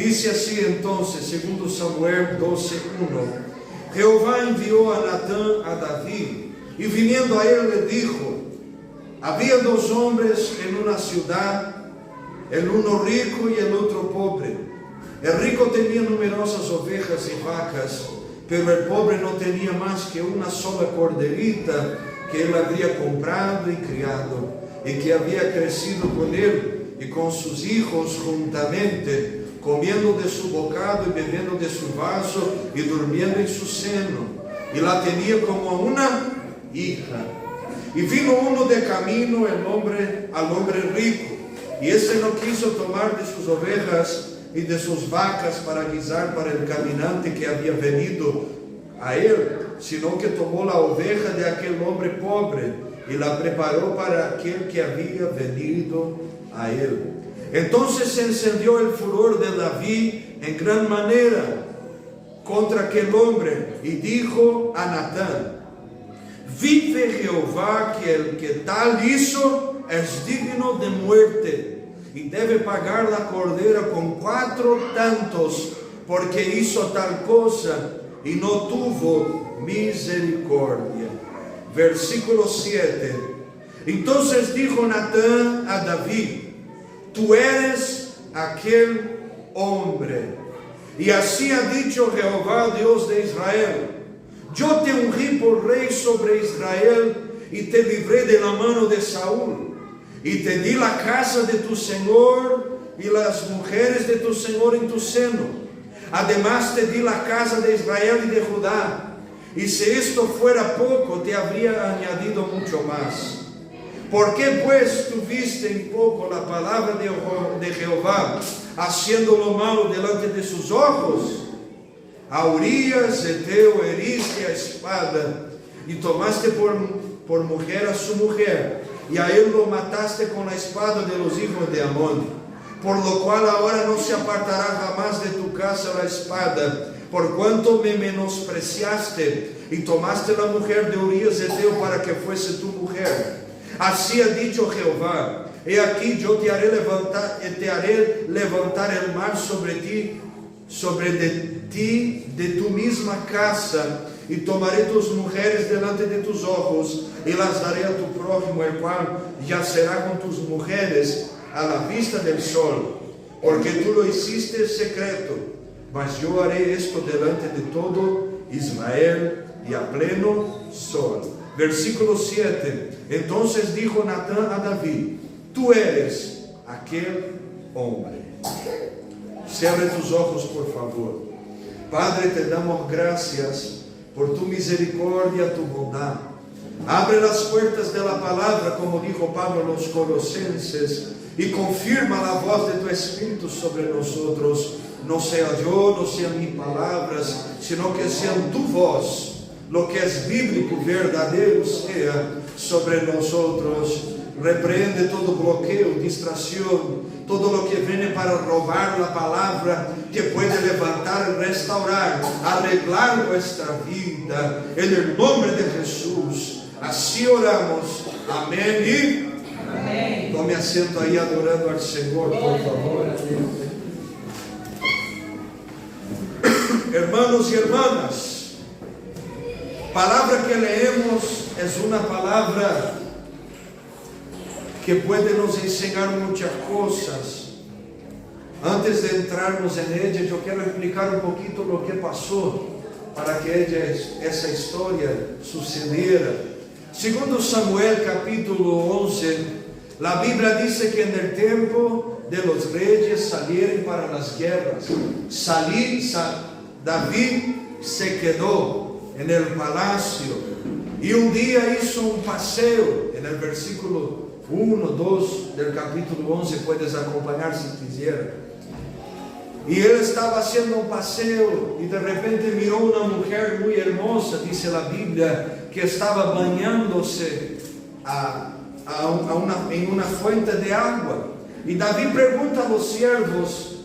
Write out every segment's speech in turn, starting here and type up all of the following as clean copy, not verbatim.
Dice así entonces, segundo Samuel 12:1, Jehová envió a Natán a David, y viniendo a él le dijo: había dos hombres en una ciudad, el uno rico y el otro pobre. El rico tenía numerosas ovejas y vacas, pero el pobre no tenía más que una sola corderita que él había comprado y criado, y que había crecido con él y con sus hijos juntamente, comiendo de su bocado y bebiendo de su vaso y durmiendo en su seno, y la tenía como una hija. Y vino uno de camino al hombre rico, y éste no quiso tomar de sus ovejas y de sus vacas para guisar para el caminante que había venido a él, sino que tomó la oveja de aquel hombre pobre y la preparó para aquel que había venido a él. Entonces se encendió el furor de David en gran manera contra aquel hombre, y dijo a Natán: vive Jehová que el que tal hizo es digno de muerte, y debe pagar la cordera con 4 tantos, porque hizo tal cosa y no tuvo misericordia. Versículo 7. Entonces dijo Natán a David: tú eres aquel hombre. Y así ha dicho Jehová, Dios de Israel: yo te ungí por rey sobre Israel, y te libré de la mano de Saúl, y te di la casa de tu Señor y las mujeres de tu Señor en tu seno. Además te di la casa de Israel y de Judá, y si esto fuera poco, te habría añadido mucho más. ¿Por qué pues tuviste en poco la palabra de Jehová, haciendo lo malo delante de sus ojos? A Urías Eteo heriste a espada, y tomaste por mujer a su mujer, y a él lo mataste con la espada de los hijos de Amón. Por lo cual ahora no se apartará jamás de tu casa la espada, por cuanto me menospreciaste y tomaste la mujer de Urías Eteo para que fuese tu mujer. Así ha dicho Jehová: he aquí yo te haré levantar el mar sobre ti de tu misma casa, y tomaré tus mujeres delante de tus ojos, y las daré a tu prójimo, el cual yacerá con tus mujeres a la vista del sol, porque tú lo hiciste en secreto, mas yo haré esto delante de todo Israel y a pleno sol. Versículo 7. Entonces dijo Natán a David: tú eres aquel hombre. Cierre tus ojos, por favor. Padre, te damos gracias por tu misericordia, tu bondad. Abre las puertas de la palabra, como dijo Pablo a los Colosenses, y confirma la voz de tu Espíritu sobre nosotros. No sea yo, no sean mis palabras, sino que sean tu voz. Lo que es bíblico, verdadero sea sobre nosotros. Repreende todo bloqueo, distracción, todo lo que viene para robar la palabra, que puede levantar, restaurar, arreglar nuestra vida. En el nombre de Jesús, así oramos. Amén y amén. Tome asiento ahí adorando al Señor, por favor. Hermanos y hermanas, palabra que leemos es una palabra que puede nos enseñar muchas cosas. Antes de entrarnos en ella, yo quiero explicar un poquito lo que pasó para que esa historia sucediera. Segundo Samuel capítulo 11, la Biblia dice que en el tiempo de los reyes salieron para las guerras. David se quedó en el palacio y un día hizo un paseo. En el versículo 1, 2 del capítulo 11 puedes acompañar si quisieras. Y él estaba haciendo un paseo y de repente miró una mujer muy hermosa, dice la Biblia, que estaba bañándose en una fuente de agua. Y David pregunta a los siervos: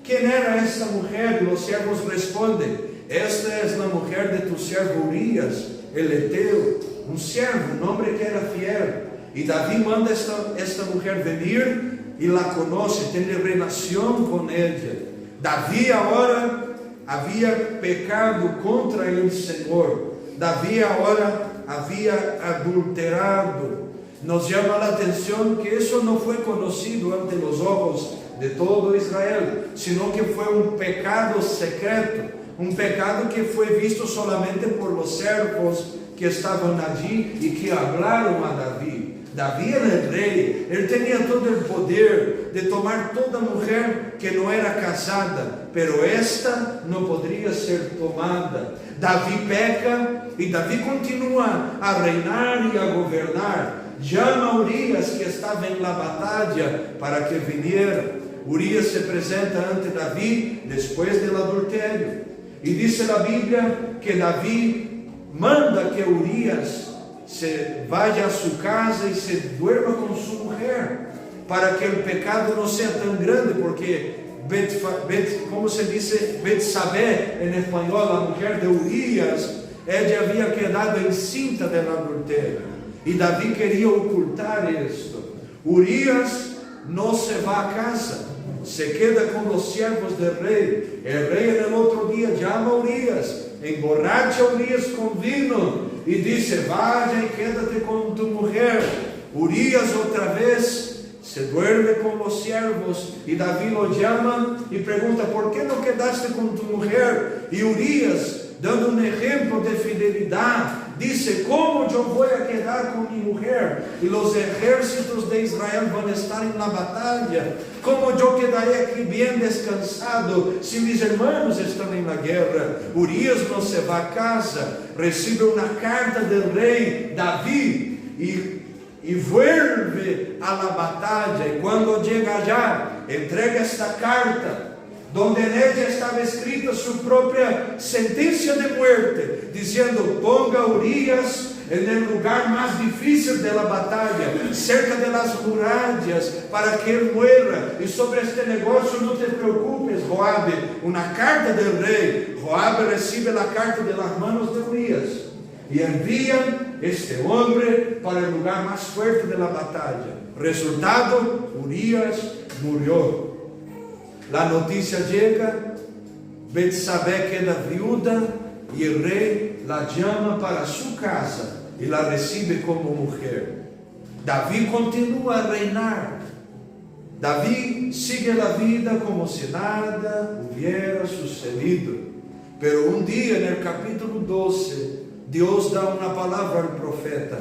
¿quién era esta mujer? Y los siervos responden: esta es la mujer de tu siervo Urías, el Eteo, un siervo, un hombre que era fiel. Y David manda esta mujer venir y la conoce, tiene relación con ella. Davi agora havia pecado contra o Senhor. Davi agora havia adulterado. Nos chama a atenção que isso não foi conhecido ante os olhos de todo Israel, sino que foi um pecado secreto, um pecado que foi visto solamente por los servos que estavam ali e que falaram a Davi. Davi era rei, ele tinha todo o poder de tomar toda mulher que não era casada, pero esta não poderia ser tomada. Davi peca e Davi continua a reinar e a governar. Chama Urias, que estava em la batalha, para que viniera. Urias se apresenta ante Davi depois do adultério. E diz a Bíblia que Davi manda que Urias se vaya a sua casa e se duerma com sua mulher, para que o pecado não seja tão grande, porque como se diz Betsabé em espanhol, a mulher de Urias, ela havia quedado encinta do adultério, e Davi queria ocultar isto. Urias não se vai a casa, se queda com os servos do rei. O rei no outro dia chama Urias, emborracha Urias com vinho e disse: vaya e quédate com tu mulher. Urias outra vez se duerme com os servos e Davi lo chama e pergunta: por que não quedaste com tu mulher? E Urias, dando um exemplo de fidelidade, disse: como eu vou a quedar com minha mulher? E os exércitos de Israel vão estar na batalha. Como eu quedarei aqui bem descansado se meus irmãos estão na guerra? Urias não se vai a casa, recebe uma carta do rei Davi e vuelve a la batalha. E quando chega já, entrega esta carta, donde nela estava escrita sua própria sentença de muerte, dizendo: ponga Urias no lugar mais difícil da batalha, cerca de las murallas, para que ele muera. E sobre este negócio não te preocupes, Joabe. Uma carta do rei. Joabe recebe a carta de las manos de Urias e envia este homem para o lugar mais forte da batalha. Resultado: Urias morreu. A notícia chega, Betsabé queda viúva e o rei la chama para sua casa e la recebe como mulher. Davi continua a reinar. Davi sigue a vida como se nada hubiera sucedido. Pero um dia, no capítulo 12, Deus dá uma palavra ao profeta.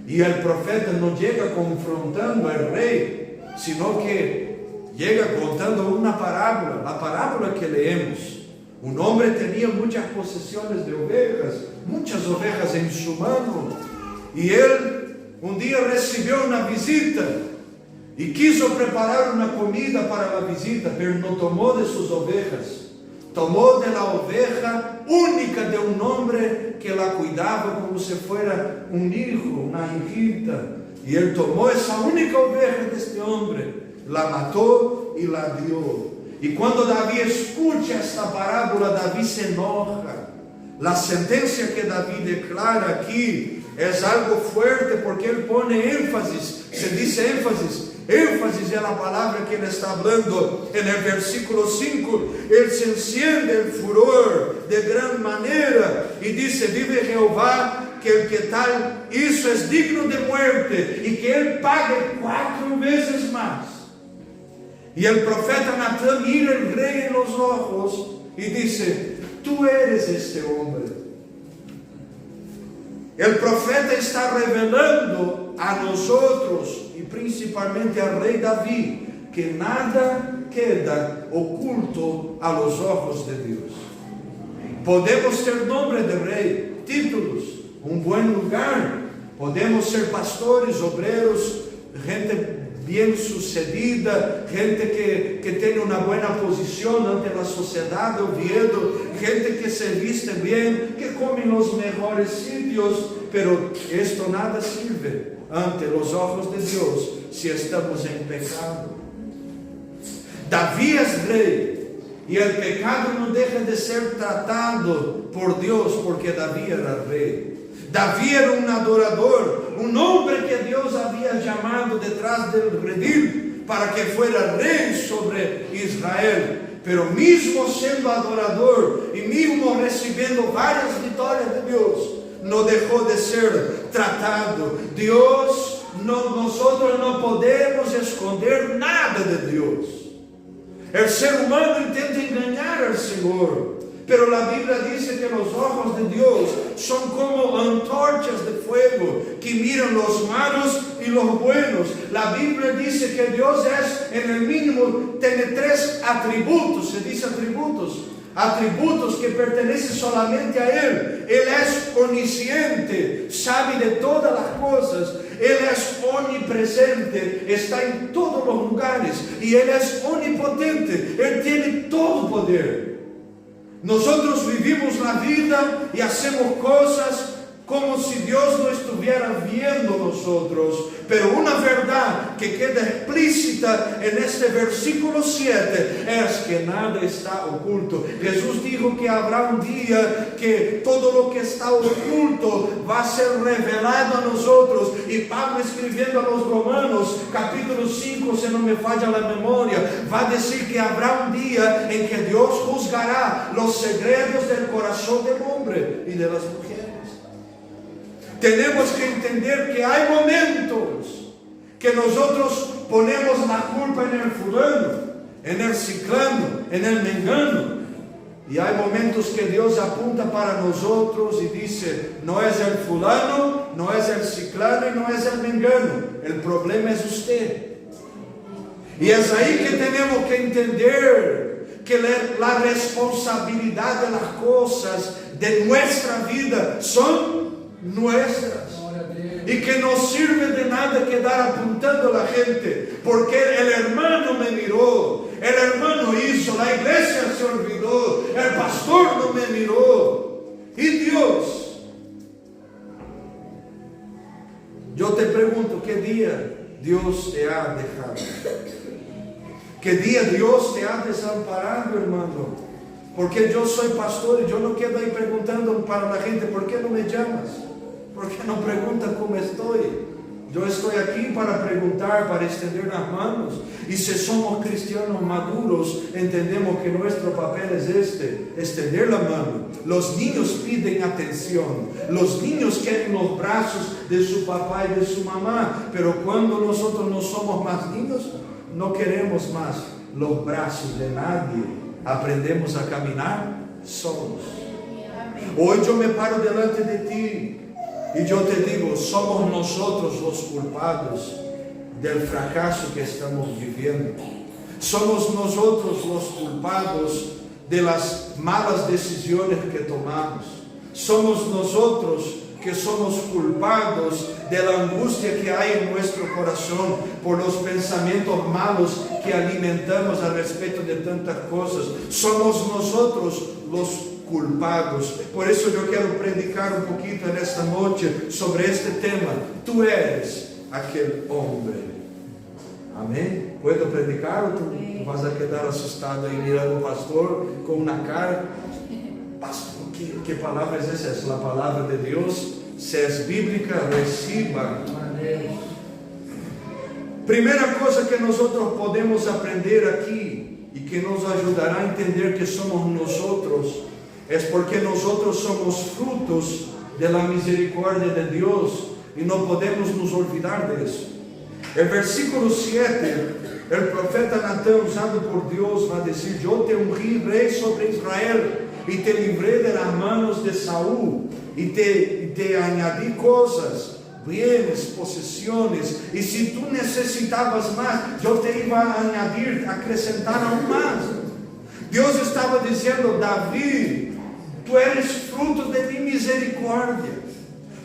E o profeta não chega confrontando o rei, sino que chega contando uma parábola, a parábola que leemos. Um homem tinha muitas possessões de ovelhas, muitas ovelhas em sua mão, e ele um dia recebeu uma visita e quis preparar uma comida para a visita, mas não tomou de suas ovelhas, tomou de la oveja única de um homem que la cuidava como se fuera um hijo, uma hijita, e ele tomou essa única oveja deste homem, la matou e la dio. E quando Davi escuta esta parábola, Davi se enoja. A sentença que Davi declara aqui é algo forte, porque ele põe ênfase, se diz ênfase é a palavra que ele está falando no versículo 5. Ele se enciende el furor de gran maneira e diz: vive Jeová, que el que tal isso é digno de muerte, e que ele pague 4 vezes mais. E o profeta Natã mira o rei nos olhos e disse: tu eres este homem. O profeta está revelando a nós outros, e principalmente ao rei Davi, que nada queda oculto a los olhos de Deus. Podemos ter nome de rei, títulos, um bom lugar, podemos ser pastores, obreiros, gente bem sucedida, gente que tem uma boa posição ante a sociedade, Oviedo, gente que se viste bem, que come nos melhores sítios, pero esto nada sirve ante os olhos de Deus se estamos em pecado. Davi é rei, e o pecado não deixa de ser tratado por Deus, porque Davi era rei. Davi era um adorador, um homem que Deus havia chamado detrás del redil para que fuera rei sobre Israel. pero mismo siendo adorador y mismo recibiendo varias victorias de Dios, no dejó de ser tratado. Nosotros no podemos esconder nada de Dios. El ser humano intenta engañar al Señor, pero la Biblia dice que los ojos de Dios son como antorchas de fuego que miran los malos y los buenos. La Biblia dice que Dios es, en el mínimo, tiene 3 atributos. Se dice atributos que pertenecen solamente a Él. Él es omnisciente, sabe de todas las cosas. Él es omnipresente, está en todos los lugares. Y Él es omnipotente, Él tiene todo poder. Nosotros vivimos la vida y hacemos cosas como si Dios no estuviera viendo nosotros. Pero una verdad que queda explícita en este versículo 7 es que nada está oculto. Jesús dijo que habrá un día que todo lo que está oculto va a ser revelado a nosotros. Y Pablo, escribiendo a los Romanos, capítulo 5, si no me falla la memoria, va a decir que habrá un día en que Dios juzgará los secretos del corazón del hombre y de las mujeres. Tenemos que entender que hay momentos que nosotros ponemos la culpa en el fulano, en el ciclano, en el mengano. Y hay momentos que Dios apunta para nosotros y dice: no es el fulano, no es el ciclano y no es el mengano. El problema es usted. Y es ahí que tenemos que entender que la responsabilidad de las cosas de nuestra vida son nuestras, y que no sirve de nada quedar apuntando a la gente, porque el hermano me miró, el hermano hizo, la iglesia se olvidó, el pastor no me miró. Y Dios, yo te pregunto, ¿qué día Dios te ha dejado? ¿Qué día Dios te ha desamparado, hermano? Porque yo soy pastor y yo no quedo ahí preguntando para la gente: ¿por qué no me llamas? ¿Por qué no preguntas cómo estoy? Yo estoy aquí para preguntar, para extender las manos. Y si somos cristianos maduros, entendemos que nuestro papel es extender la mano. Los niños piden atención. Los niños quieren los brazos de su papá y de su mamá. Pero cuando nosotros no somos más niños, no queremos más los brazos de nadie. Aprendemos a caminar solos. Hoy yo me paro delante de ti y yo te digo: somos nosotros los culpados del fracaso que estamos viviendo. Somos nosotros los culpados de las malas decisiones que tomamos. Somos nosotros que somos culpados de la angustia que hay en nuestro corazón por los pensamientos malos que alimentamos al respecto de tantas cosas. Somos nosotros los culpados. Por eso yo quiero predicar un poquito en esta noche sobre este tema. Tú eres aquel hombre. Amén. ¿Puedo predicar o tú vas a quedar asustado y mirando al pastor con una cara? Pastor, ¿qué palabra es esa? Es la palabra de Dios. Si es bíblica, reciba. Primera cosa que nosotros podemos aprender aquí y que nos ayudará a entender que somos nosotros, es porque nosotros somos frutos de la misericordia de Dios y no podemos nos olvidar de eso. El versículo 7, el profeta Natán, usado por Dios, va a decir: yo te ungí rey sobre Israel y te libré de las manos de Saúl y te añadí cosas, bienes, posesiones, y si tú necesitabas más, yo te iba a añadir, acrescentar aún más. Dios estaba diciendo: David, tú eres fruto de mi misericordia.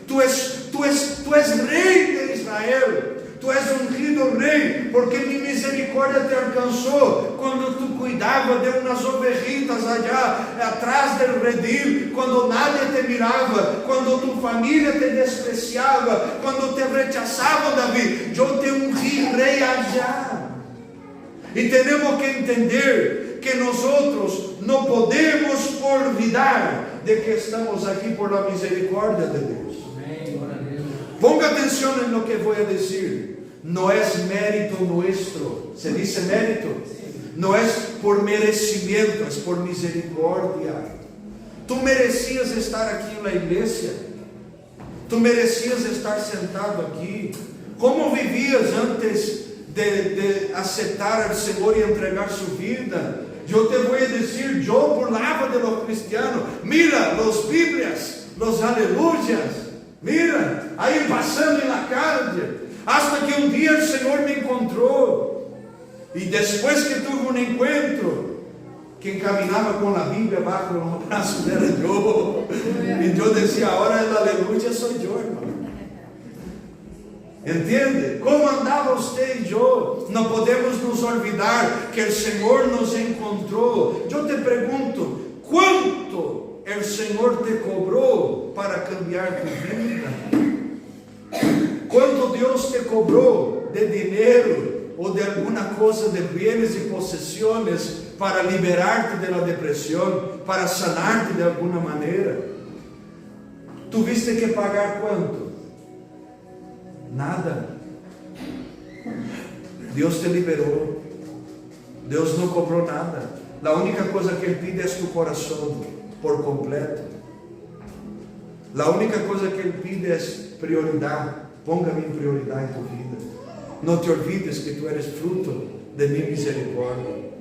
Tú es rey de Israel. Tú es ungido rey, porque mi misericordia te alcanzó cuando tú cuidabas de unas ovejitas allá atrás del redil, cuando nadie te miraba, cuando tu familia te despreciaba, cuando te rechazaba, David. Yo te ungí rey allá. Y tenemos que entender que nosotros no podemos olvidar de que estamos aquí por la misericordia de Dios. Ponga atención en lo que voy a decir. No es mérito nuestro. ¿Se dice mérito? não é por merecimento, é por misericórdia. Tu merecias estar aqui na igreja, tu merecias estar sentado aqui. Como vivias antes de aceitar al Senhor e entregar sua vida? Eu te vou dizer, eu burlava de los cristianos. Mira, los Biblias, los aleluyas, mira, aí passando na calle, hasta que um dia o Senhor me encontrou, e depois que tuve um encontro, quem caminhava com a Bíblia abaixo no braço era eu, e eu dizia, a hora da aleluia sou eu, irmão. Entende? Como andava você e eu? Não podemos nos olvidar que o Senhor nos encontrou. Eu te pergunto, quanto o Senhor te cobrou para cambiar tu vida? Quanto Deus te cobrou de dinheiro ou de alguma coisa, de bienes e possessões, para liberar-te da depressão, para sanar-te de alguma maneira? Tuviste que pagar quanto? Nada. Deus te liberou. Deus não cobrou nada. A única coisa que Ele pede é tu coração por completo. A única coisa que Ele pede é prioridade. Ponga-me em prioridade em tua vida. Não te olvides que tu eres fruto de minha misericórdia.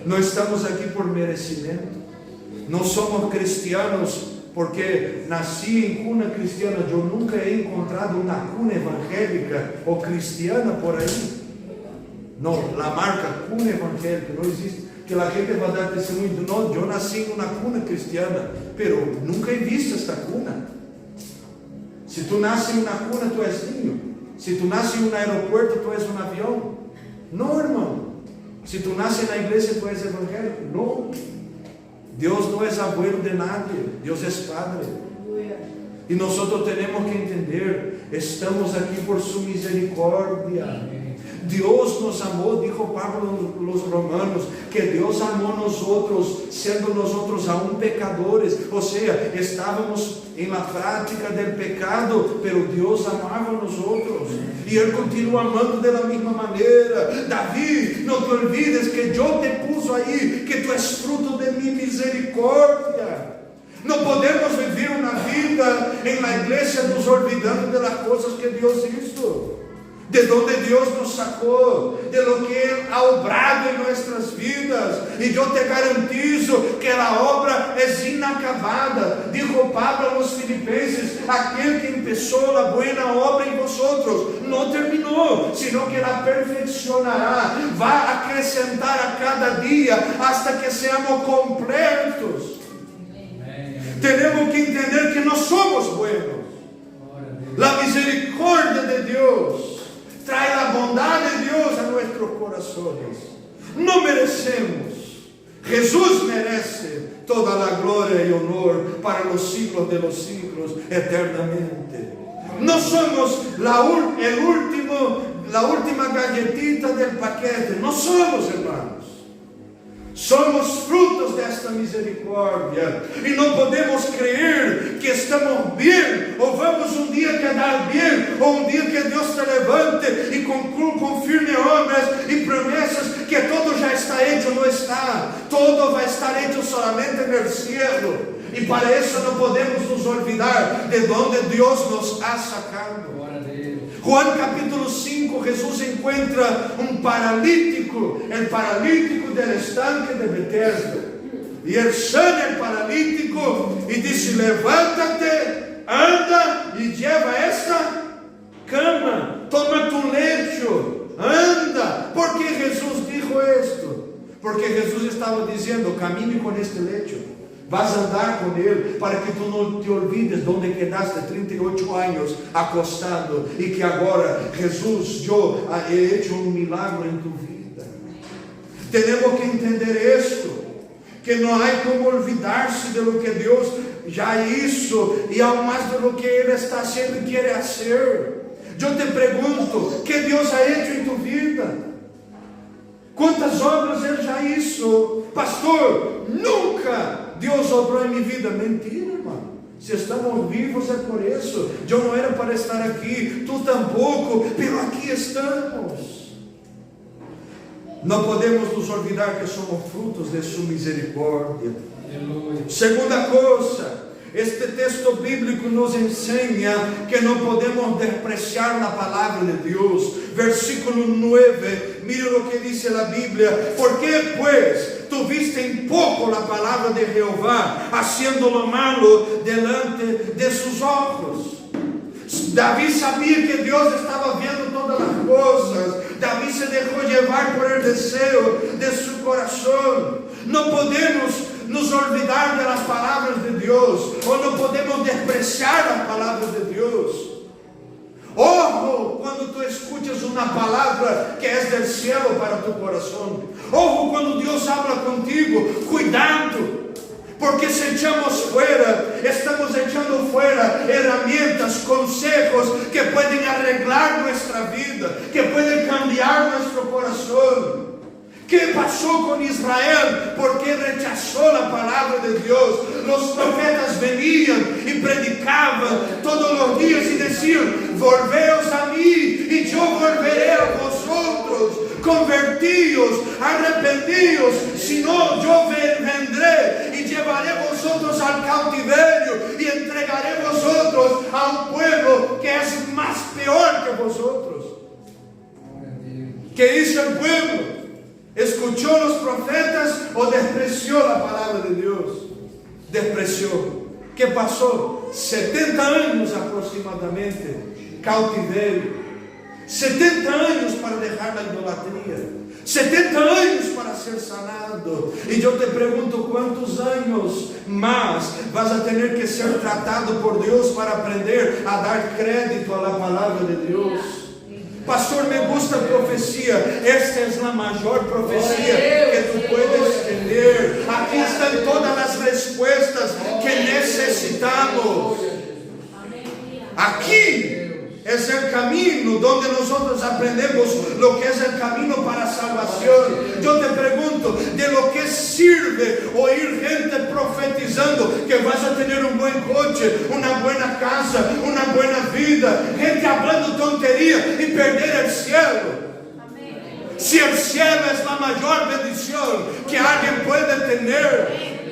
Não estamos aqui por merecimento. Não somos cristianos porque nasci em cuna cristiana. Eu nunca he encontrado uma cuna evangélica ou cristiana por aí. Não, a marca cuna evangélica não existe. Que a gente vai dar testemunho. Não, eu nasci em uma cuna cristiana, pero nunca he visto esta cuna. Se tu nasces em uma cuna, tu és ninho. Se tu nasces em um aeroporto, tu és um avião. Não, irmão. Se tu nasces na igreja, tu és evangélico. Não. Deus não é abuelo de nadie, Deus é Padre. E nós temos que entender, estamos aqui por sua misericórdia. Deus nos amou, dijo Pablo los Romanos, que Deus amou nós outros, sendo nós outros aún pecadores, ou seja, estávamos em la prática del pecado, pero Deus amava nós outros, e Ele continua amando de la mesma maneira. Davi, não te olvides que eu te pus aí, que tu és fruto de minha misericórdia. Não podemos viver uma vida em la igreja nos olvidando de las coisas que Deus hizo, de onde Deus nos sacou, de lo que Ele ha obrado em nossas vidas. E eu te garantizo que a obra é inacabada. Dijo Pablo aos Filipenses: aquele que começou a boa obra em vosotros não terminou, sino que la perfeccionará, vai acrescentar a cada dia, hasta que seamos completos. Temos que entender que nós somos buenos. A misericórdia de Deus trae a bondade de Deus a nossos corações. Não merecemos. Jesus merece toda a glória e honor para os siglos de los siglos, eternamente. Não somos la última galletita del paquete. Não somos, hermanos. Somos frutos desta misericórdia. E não podemos crer que estamos bem, ou vamos um dia quedar bem, ou um dia que Deus te levante e confirme obras e promessas, que todo já está hecho. Não está. Todo vai estar hecho solamente no cielo. E para isso não podemos nos olvidar de onde Deus nos ha sacado. Juan capítulo 5, Jesus encontra um paralítico, o paralítico del estanque de Betesda. E ele sana o paralítico e disse: levanta-te, anda e lleva esta cama, toma tu lecho, anda. ¿Por que Jesus dijo esto? Porque Jesus estava dizendo: camine com este lecho. Vas a andar com Ele, para que tu não te olvides de onde quedaste 38 anos acostado, e que agora Jesus, eu he hecho um milagre em tu vida. Temos que entender isto, que não há como olvidar-se de lo que Deus já hizo, e ao mais de lo que Ele está haciendo e quer hacer. Eu te pergunto, que Deus ha hecho em tu vida? Quantas obras Ele já hizo? Pastor, nunca Deus obrou em minha vida. Mentira, irmão. Se estamos vivos é por isso. Eu não era para estar aqui, tu tampouco, pero aqui estamos. Não podemos nos olvidar que somos frutos de sua misericórdia. Aleluia. Segunda coisa, este texto bíblico nos ensina que não podemos despreciar a palavra de Deus. Versículo 9, mire o que diz a Bíblia: ¿por qué pues tuviste en poco la palabra de Jehová, haciendo lo malo delante de sus ojos? Davi sabia que Deus estava vendo todas as coisas. Davi se deixou levar por el desejo de seu coração. Não podemos nos olvidar das palavras de Deus, ou não podemos despreciar as palavras de Deus. Ojo quando tu escuchas uma palavra que é do céu para tu coração. Ojo quando Deus habla contigo. Cuidado, porque se echamos fuera, estamos echando fuera herramientas, consejos que podem arreglar nossa vida, que podem cambiar nosso coração. ¿Qué pasó con Israel? Porque rechazó la palabra de Dios. Los profetas venían y predicaban todos los días y decían: volveos a mí y yo volveré a vosotros. Convertíos, arrepentidos, si no yo vendré y llevaré vosotros al cautiverio y entregaré vosotros a un pueblo que es más peor que vosotros. ¿Qué hizo el pueblo? ¿Escuchó los profetas o despreció la palabra de Dios? Despreció. ¿Qué pasó? 70 años aproximadamente, cautiverio. 70 años para dejar la idolatría. 70 años para ser sanado. Y yo te pregunto, ¿cuántos años más vas a tener que ser tratado por Dios para aprender a dar crédito a la palabra de Dios? Pastor, me gusta profecía. Esta es la mayor profecía que tú puedes tener. Aquí están todas las respuestas que necesitamos. Aquí es el camino donde nosotros aprendemos lo que es el camino para salvación. Yo te pregunto, ¿de lo que sirve oír gente profetizando que vas a tener un buen coche, una buena casa, una buena vida? Gente hablando tontería y perder el cielo. Si el cielo es la mayor bendición que alguien puede tener,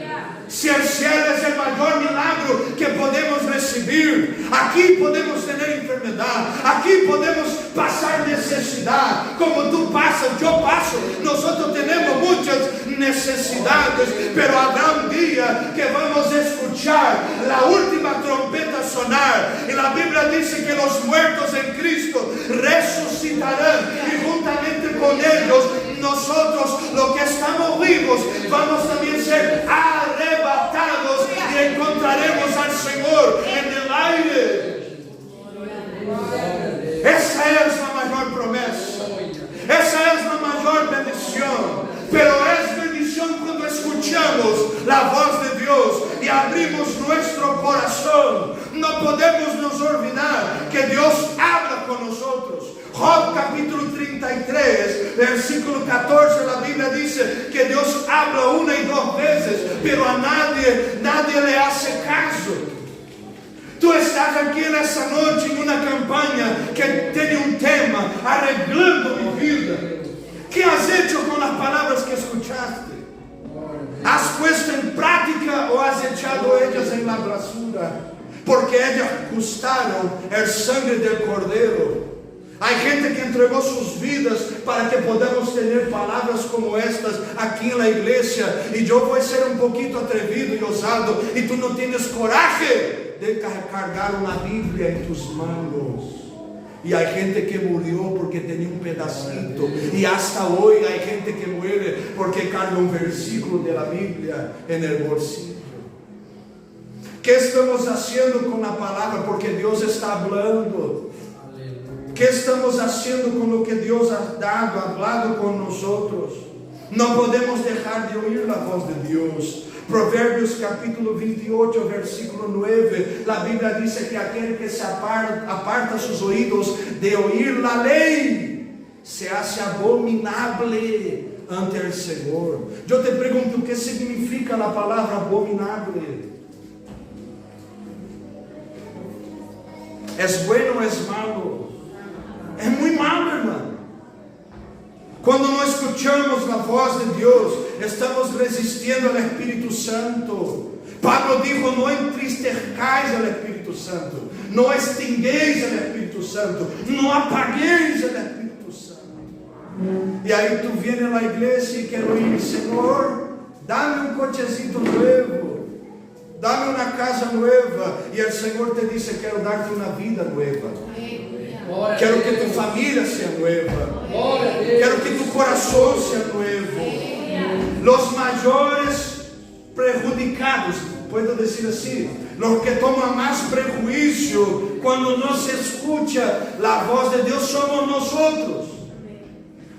si el cielo es el mayor milagro que podemos recibir, aquí podemos tener enfermedad, aquí podemos pasar necesidad, como tú pasas, yo paso, nosotros tenemos muchas necesidades, pero habrá un día que vamos a escuchar la última trompeta sonar, y la Biblia dice que los muertos en Cristo resucitarán, y juntamente con ellos, nosotros, los que estamos vivos, vamos también a ser arrebatados y encontraremos al Señor en el aire. Esa es la mayor promesa. Esa es la mayor bendición. Pero es bendición cuando escuchamos la voz de Dios y abrimos nuestro corazón. No podemos nos olvidar que Dios habla con nosotros. Job capítulo 33, versículo 14, la Biblia dice que Dios habla una y dos veces, pero a nadie le hace caso. Tú estás aquí en esta noche en una campaña que tiene un tema, arreglando mi vida. ¿Qué has hecho con las palabras que escuchaste? ¿Has puesto en práctica o has echado ellas en la basura? Porque ellas gustaron el sangre del cordero. Hay gente que entregó sus vidas para que podamos tener palabras como estas aquí en la iglesia. Y yo voy a ser un poquito atrevido y osado. Y tú no tienes coraje de cargar una Biblia en tus manos. Y hay gente que murió porque tenía un pedacito. Y hasta hoy hay gente que muere porque carga un versículo de la Biblia en el bolsillo. ¿Qué estamos haciendo con la palabra? Porque Dios está hablando. ¿Qué estamos haciendo con lo que Dios ha hablado con nosotros? No podemos dejar de oír la voz de Dios. Proverbios capítulo 28, versículo 9. La Biblia dice que aquel que se aparta sus oídos de oír la ley, se hace abominable ante el Señor. Yo te pregunto, ¿qué significa la palabra abominable? ¿Es bueno o es malo? Es muy malo, hermano. Quando não escuchamos a voz de Deus, estamos resistindo ao Espírito Santo. Pablo dijo: não entristezcais ao Espírito Santo, não extingueis ao Espírito Santo, não apagueis ao Espírito Santo. E aí tu vienes na igreja e quero ir: Senhor, dá-me um cochecito novo, dá-me uma casa nova. E o Senhor te diz: quero dar-te uma vida nova. Quero que tu família seja nova. Quero que tu coração seja novo. Os maiores prejudicados, puedo dizer assim, os que tomam mais prejuízo quando não se escucha a voz de Deus, somos nós outros.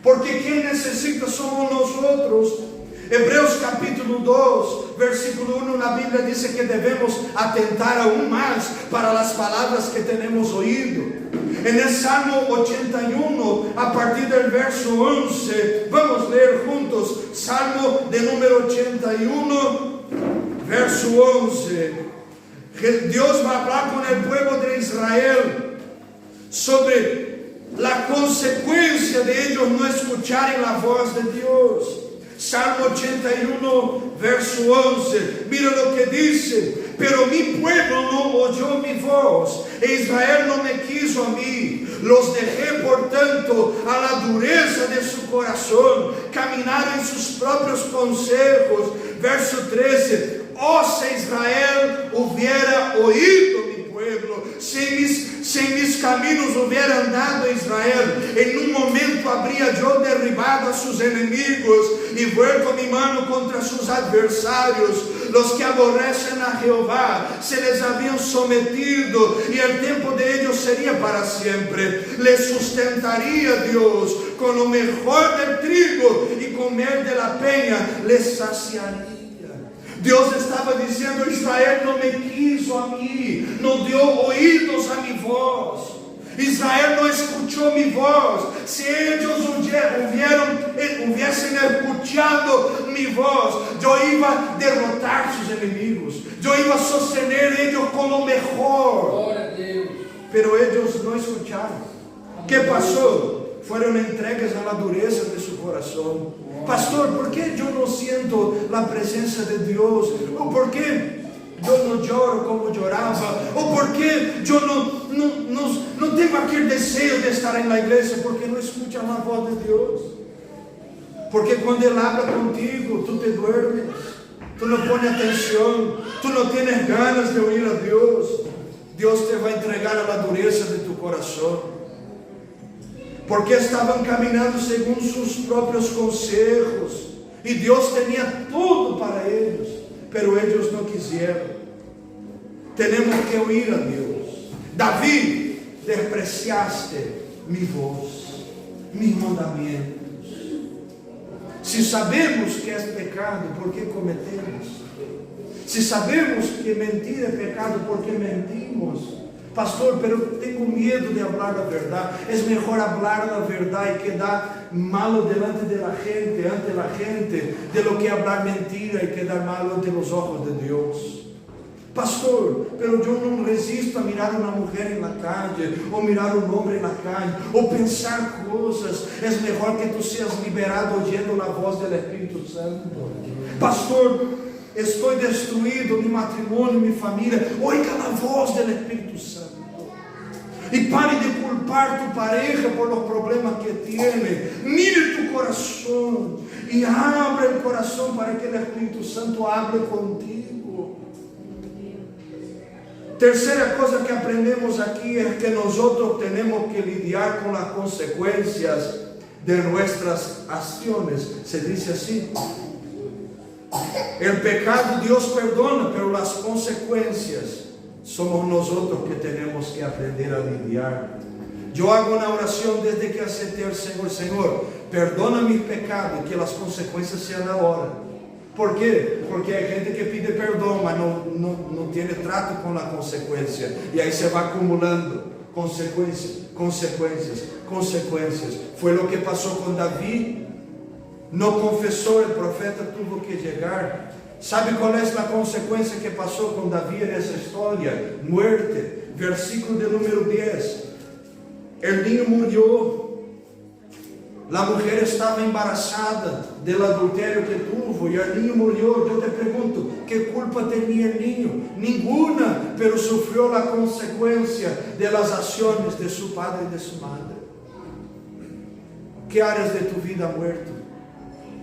Porque quem necessita somos nós outros. Hebreus capítulo 2, versículo 1, na Bíblia diz que devemos atentar aún mais para as palavras que temos ouído. En el Salmo 81, a partir del verso 11, vamos ler juntos, Salmo de número 81, verso 11. Deus vai falar com o povo de Israel sobre a consequência de eles não escucharem a voz de Deus. Salmo 81, verso 11, mira lo que dice: pero mi pueblo no oyó mi voz, e Israel no me quiso a mí, los dejé por tanto a la dureza de su corazón, caminaron en sus propios consejos. Verso 13, oh, si Israel hubiera oído mi pueblo, si en mis caminos hubiera andado Israel, en un momento habría yo derribado a sus enemigos y vuelto mi mano contra sus adversarios. Los que aborrecen a Jehová se les habían sometido, y el tiempo de ellos sería para siempre. Les sustentaría Dios con lo mejor del trigo, y comer de la peña les saciaría. Deus estava dizendo: Israel não me quiso a mim, não deu ouvidos a minha voz. Israel não escutou minha voz. Se eles hubiesen escuchado minha voz, eu ia derrotar seus inimigos, eu ia sostener eles com o melhor. Pero eles não escutaram. O que passou? Foram entregues a la dureza de su coração. Pastor, ¿por qué yo no siento la presencia de Dios? ¿O por qué yo no lloro como lloraba? ¿O por qué yo no tengo aquel deseo de estar en la iglesia? Porque no escuchas la voz de Dios. Porque cuando Él habla contigo, tú te duermes, tú no pones atención, tú no tienes ganas de oír a Dios. Dios te va a entregar a la dureza de tu corazón. Porque estavam caminhando segundo seus próprios consejos, e Deus tinha tudo para eles, pero eles não quiseram. Temos que oír a Deus. Davi, despreciaste mi voz, mis mandamentos. Se sabemos que é pecado, por que cometemos? Se sabemos que mentira é pecado, por que mentimos? Pastor, pero tenho medo de falar a verdade. É melhor falar a verdade e quedar malo delante de la gente, ante la gente, de lo que falar mentira e quedar malo ante os olhos de Deus. Pastor, pero eu não resisto a mirar uma mulher na calle, ou mirar um homem na calle, ou pensar coisas. É melhor que tu seas liberado ouvindo a voz do Espírito Santo. Pastor, estou destruído, mi matrimônio, minha família. Oiga a voz do Espírito Santo. E pare de culpar tu pareja por los problemas que tiene. Mire tu coração e abre o coração para que o Espírito Santo hable contigo. Terceira coisa que aprendemos aqui é que nós temos que lidiar com as consequências de nossas ações. Se diz assim: el pecado Deus perdona, pero las consequências somos nós que temos que aprender a lidiar. Eu hago uma oração desde que aceitei o Senhor: Senhor, perdona mis pecados e que as consequências sejam na hora. ¿Por quê? Porque há gente que pede perdão, mas não tem trato com a consequência, e aí se vai acumulando consequências. Foi o que passou com Davi. Não confessou, o profeta teve que chegar. Sabe qual é a consequência que passou com Davi nessa história? Muerte. Versículo de número 10. El niño murió La mujer estaba embarazada del adulterio que tuvo y el niño murió. Yo te pregunto, ¿qué culpa tenía el niño? Ninguna, pero sufrió la consecuencia de las acciones de su padre y de su madre. ¿Qué áreas de tu vida han muerto?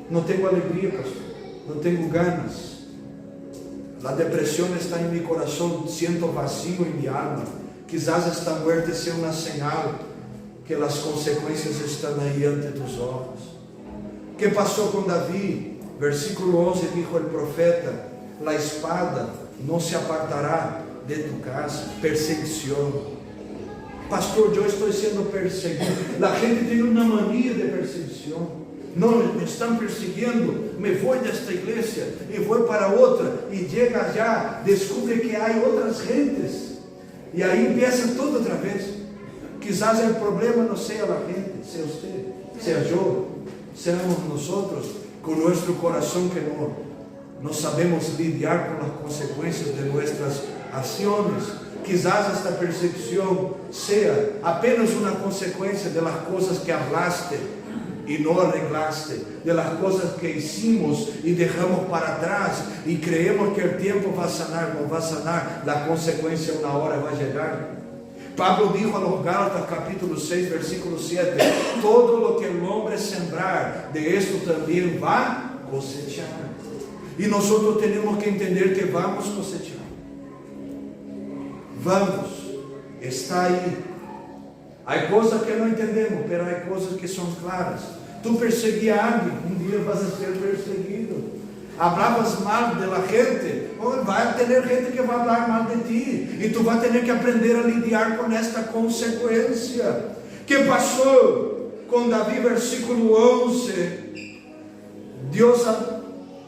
No tengo alegría, pastor, no tengo ganas. La depresión está en mi corazón, siento vacío en mi alma. Quizás esta muerte sea una señal que las consecuencias están ahí ante tus ojos. ¿Qué pasó con David? Versículo 11 dijo el profeta: la espada no se apartará de tu casa. Perseguición. Pastor, yo estoy siendo perseguido. La gente tiene una manía de perseguición. No, me están persiguiendo, me voy de esta iglesia y voy para otra, y llega allá, descubre que hay otras gentes, y ahí empieza todo otra vez. Quizás el problema no sea la gente, sea usted, sea yo, seamos nosotros con nuestro corazón que no sabemos lidiar con las consecuencias de nuestras acciones. Quizás esta persecución sea apenas una consecuencia de las cosas que hablaste y no arreglaste, de las cosas que hicimos y dejamos para atrás, y creemos que el tiempo va a sanar. No va a sanar, la consecuencia una hora va a llegar. Pablo dijo a los Gálatas capítulo 6 versículo 7: todo lo que el hombre sembrar, de esto también va a cosechar. Y nosotros tenemos que entender que vamos a cosechar. Vamos, está ahí. Hay cosas que no entendemos, pero hay cosas que son claras. Tú perseguías a alguien, un día vas a ser perseguido. Hablabas mal de la gente, vai a tener gente que va a hablar mal de ti, y tú vas a tener que aprender a lidiar con esta consecuencia. ¿Qué pasó con David? Versículo 11. Dios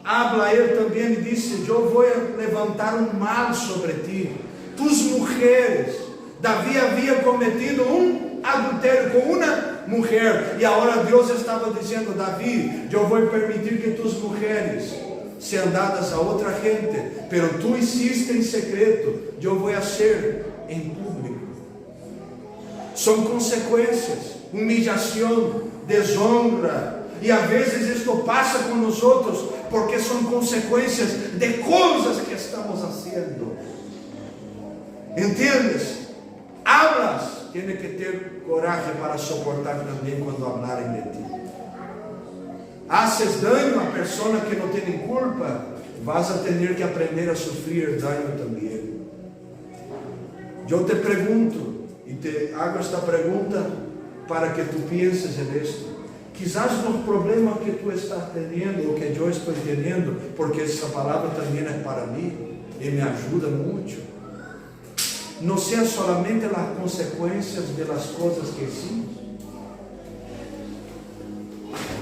habla a él también y dice: yo voy a levantar un mal sobre ti. Tus mujeres. David había cometido un adulterio con una mujer, y ahora Dios estaba diciendo: David, yo voy a permitir que tus mujeres sean dadas a otra gente, pero tú hiciste en secreto, yo voy a hacer en público. Son consecuencias, humillación, deshonra, y a veces esto pasa con nosotros porque son consecuencias de cosas que estamos haciendo. ¿Entiendes? Hablas, tienes que tener coraje para soportar también cuando hablaren de ti. Haces daño a personas que no tienen culpa, vas a tener que aprender a sufrir daño también. Yo te pregunto, y te hago esta pregunta para que tú pienses en esto. Quizás los problemas que tú estás teniendo, o que yo estoy teniendo, porque esa palabra también es para mí y me ayuda mucho, no sean solamente las consecuencias de las cosas que hicimos.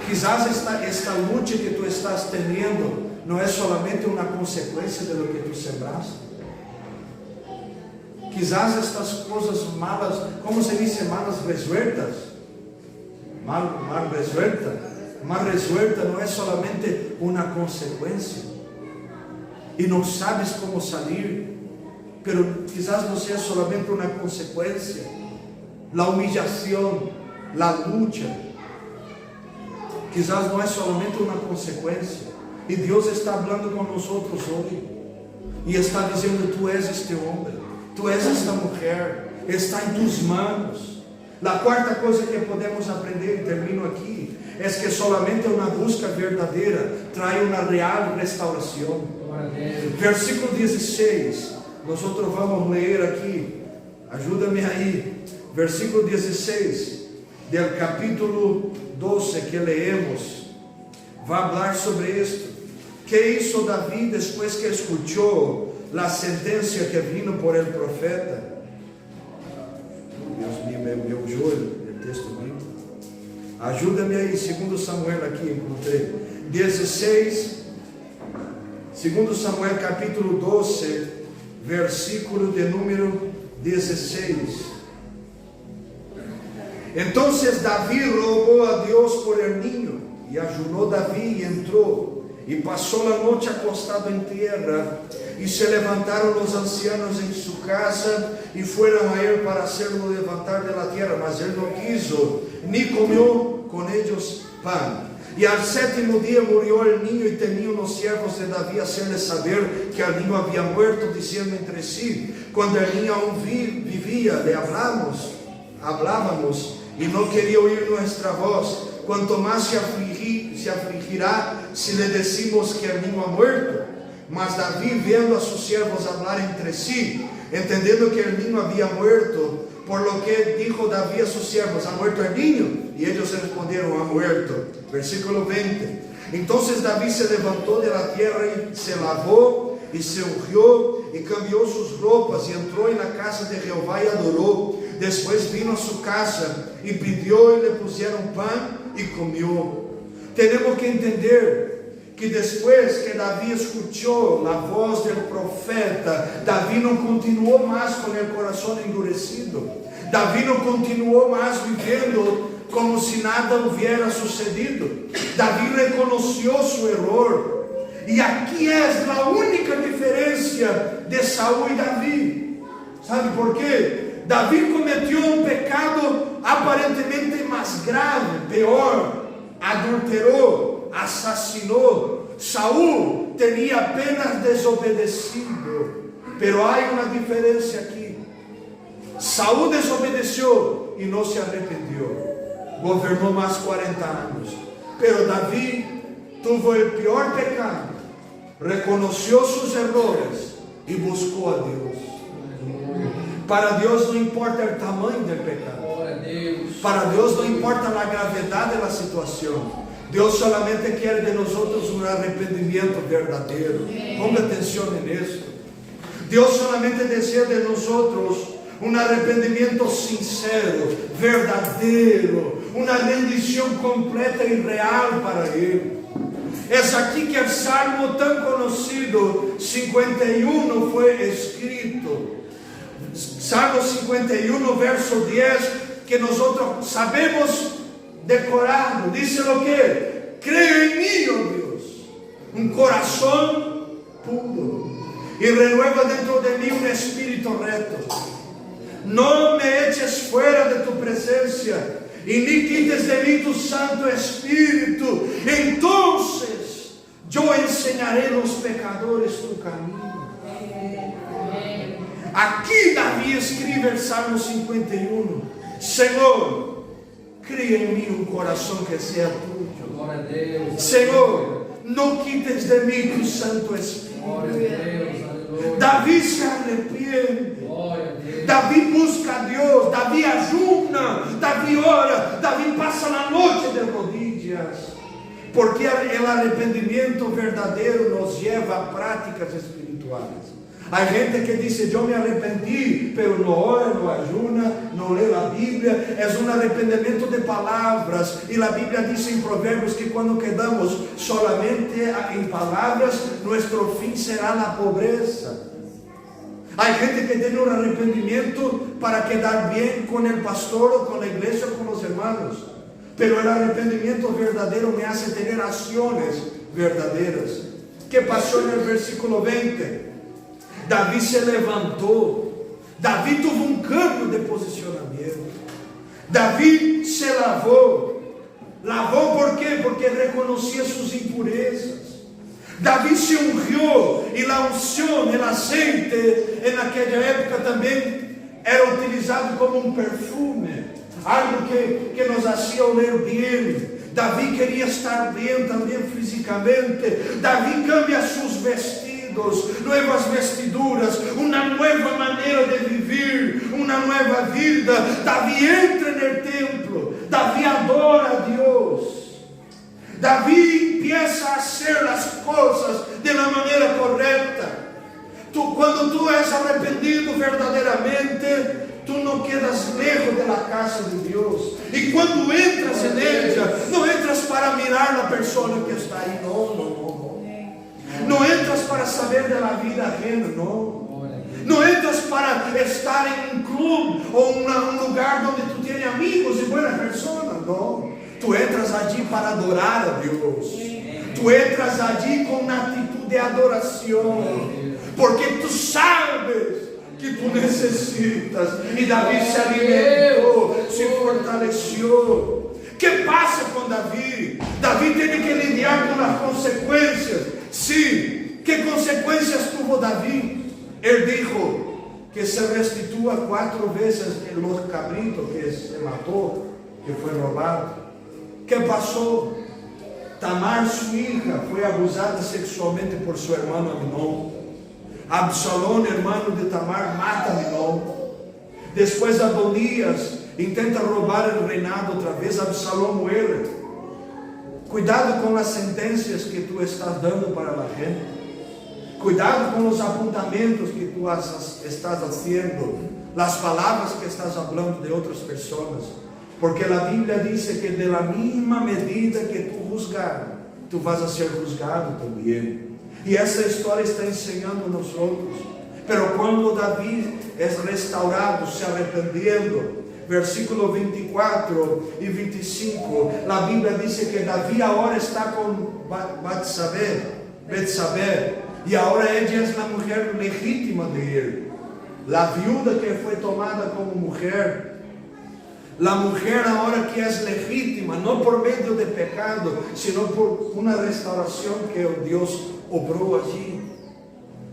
Quizás esta lucha que tú estás teniendo no es solamente una consecuencia de lo que tú sembraste. Quizás estas cosas malas, ¿cómo se dice? Malas resueltas. Mal resuelta no es solamente una consecuencia. Y no sabes cómo salir. Pero quizás no sea solamente una consecuencia. La humillación, la lucha, quizás no es solamente una consecuencia. Y Dios está hablando con nosotros hoy, y está diciendo: tú eres este hombre, tú eres esta mujer, está en tus manos. La cuarta cosa que podemos aprender, y termino aquí, es que solamente una búsqueda verdadera trae una real restauración. Versículo 16. Nosotros vamos a leer aquí, ayúdame ahí, versículo 16 del capítulo 12 que leemos, va a hablar sobre esto. ¿Qué hizo David después que escuchó la sentencia que vino por el profeta? Dios mío, me huyó el texto bíblico. Ayúdame ahí, 2 Samuel aquí encontré, 16, 2 Samuel capítulo 12, versículo de número 16. Entonces David rogó a Dios por el niño, y ayunó David y entró, y pasó la noche acostado en tierra, y se levantaron los ancianos en su casa, y fueron a él para hacerlo levantar de la tierra, mas él no quiso, ni comió con ellos pan. Y al 7º día murió el niño, y temían los siervos de David hacerles saber que el niño había muerto, diciendo entre sí: cuando el niño aún vivía, le hablábamos, y no quería oír nuestra voz. Cuanto más se afligirá si le decimos que el niño ha muerto. Mas David, viendo a sus siervos hablar entre sí, entendiendo que el niño había muerto, por lo que dijo David a sus siervos: ¿ha muerto el niño? Y ellos respondieron: ha muerto. Versículo 20. Entonces David se levantó de la tierra y se lavó y se ungió y cambió sus ropas y entró en la casa de Jehová y adoró. Después vino a su casa y pidió y le pusieron pan y comió. Tenemos que entender que después que David escuchó la voz del profeta, David no continuó más con el corazón endurecido. David no continuó más viviendo como si nada hubiera sucedido. David reconoció su error. Y aquí es la única diferencia de Saúl y David. ¿Sabe por qué? David cometió un pecado aparentemente más grave, peor. Adulteró, asesinó. Saúl tenía apenas desobedecido. Pero hay una diferencia aquí. Saúl desobedeció y no se arrepintió. Gobernó más 40 años. Pero David tuvo el peor pecado. Reconoció sus errores y buscó a Dios. Para Dios no importa el tamaño del pecado. Para Dios no importa la gravedad de la situación. Dios solamente quiere de nosotros un arrepentimiento verdadero. Ponga atención en esto. Dios solamente desea de nosotros un arrepentimiento sincero, verdadero, una rendición completa y real para Él. Es aquí que el salmo tan conocido 51 fue escrito. Salmo 51, verso 10, que nosotros sabemos decorarlo. Dice lo que: cree en mí, oh Dios, un corazón puro, y renueva dentro de mí un espíritu recto. No me eches fuera de tu presencia, y ni quites de mí tu Santo Espíritu. Entonces yo enseñaré a los pecadores tu camino. Aquí David escribe el Salmo 51. Señor, cría en mí un corazón que sea tuyo. Señor, no quites de mí tu Santo Espíritu. David se arrepiente. David busca a Dios. David ayuna. David ora. David pasa la noche de rodillas. Porque el arrepentimiento verdadero nos lleva a prácticas espirituales. Hay gente que dice: yo me arrepentí, pero no ora, no ayuna, no lee la Biblia. Es un arrepentimiento de palabras. Y la Biblia dice en Proverbios que cuando quedamos solamente en palabras, nuestro fin será la pobreza. Hay gente que tiene un arrepentimiento para quedar bien con el pastor o con la iglesia o con los hermanos. Pero el arrepentimiento verdadero me hace tener acciones verdaderas. ¿Qué pasó en el versículo 20? David se levantó. David tuvo un cambio de posicionamiento. David se lavó. ¿Lavó por qué? Porque reconocía sus impurezas. David se ungió, y la unción, el aceite, en aquella época también era utilizado como un perfume, algo que nos hacía oler bien. David quería estar bien también físicamente. David cambia sus vestidos, nuevas vestiduras, una nueva manera de vivir, una nueva vida. David entra en el templo. David adora a Dios. David empieza a hacer las cosas de la manera correcta. Cuando tú eres arrepentido verdaderamente, tú no quedas lejos de la casa de Dios. Y cuando entras en ella, no entras para mirar a la persona que está ahí. No entras para saber de la vida ajena, no entras para estar en un club o un lugar donde tú tienes amigos y buenas personas, no. Tú entras allí para adorar a Dios. Tú entras allí con una actitud de adoración, porque tú sabes que tú necesitas. Y David se alimentó, se fortaleció. ¿Qué pasa con David? David tiene que lidiar con las consecuencias. Sí, ¿qué consecuencias tuvo David? Él dijo que se restitúa 4 veces en los cabritos que se mató, que fue robado. ¿Qué pasó? Tamar, su hija, fue abusada sexualmente por su hermano Amnón. Absalón, hermano de Tamar, mata a Amnón. Después Adonías intenta robar el reinado otra vez. Absalón muere. Cuidado con las sentencias que tú estás dando para la gente. Cuidado con los apuntamientos que tú estás haciendo. Las palabras que estás hablando de otras personas. Porque la Biblia dice que de la misma medida que tú juzgar, tú vas a ser juzgado también. Y esa historia está enseñando a nosotros. Pero cuando David es restaurado, se arrependiendo, versículo 24 y 25, la Biblia dice que David ahora está con Betsabé, y ahora ella es la mujer legítima de él, la viuda que fue tomada como mujer. La mujer ahora que es legítima, no por medio de pecado, sino por una restauración que Dios obró allí.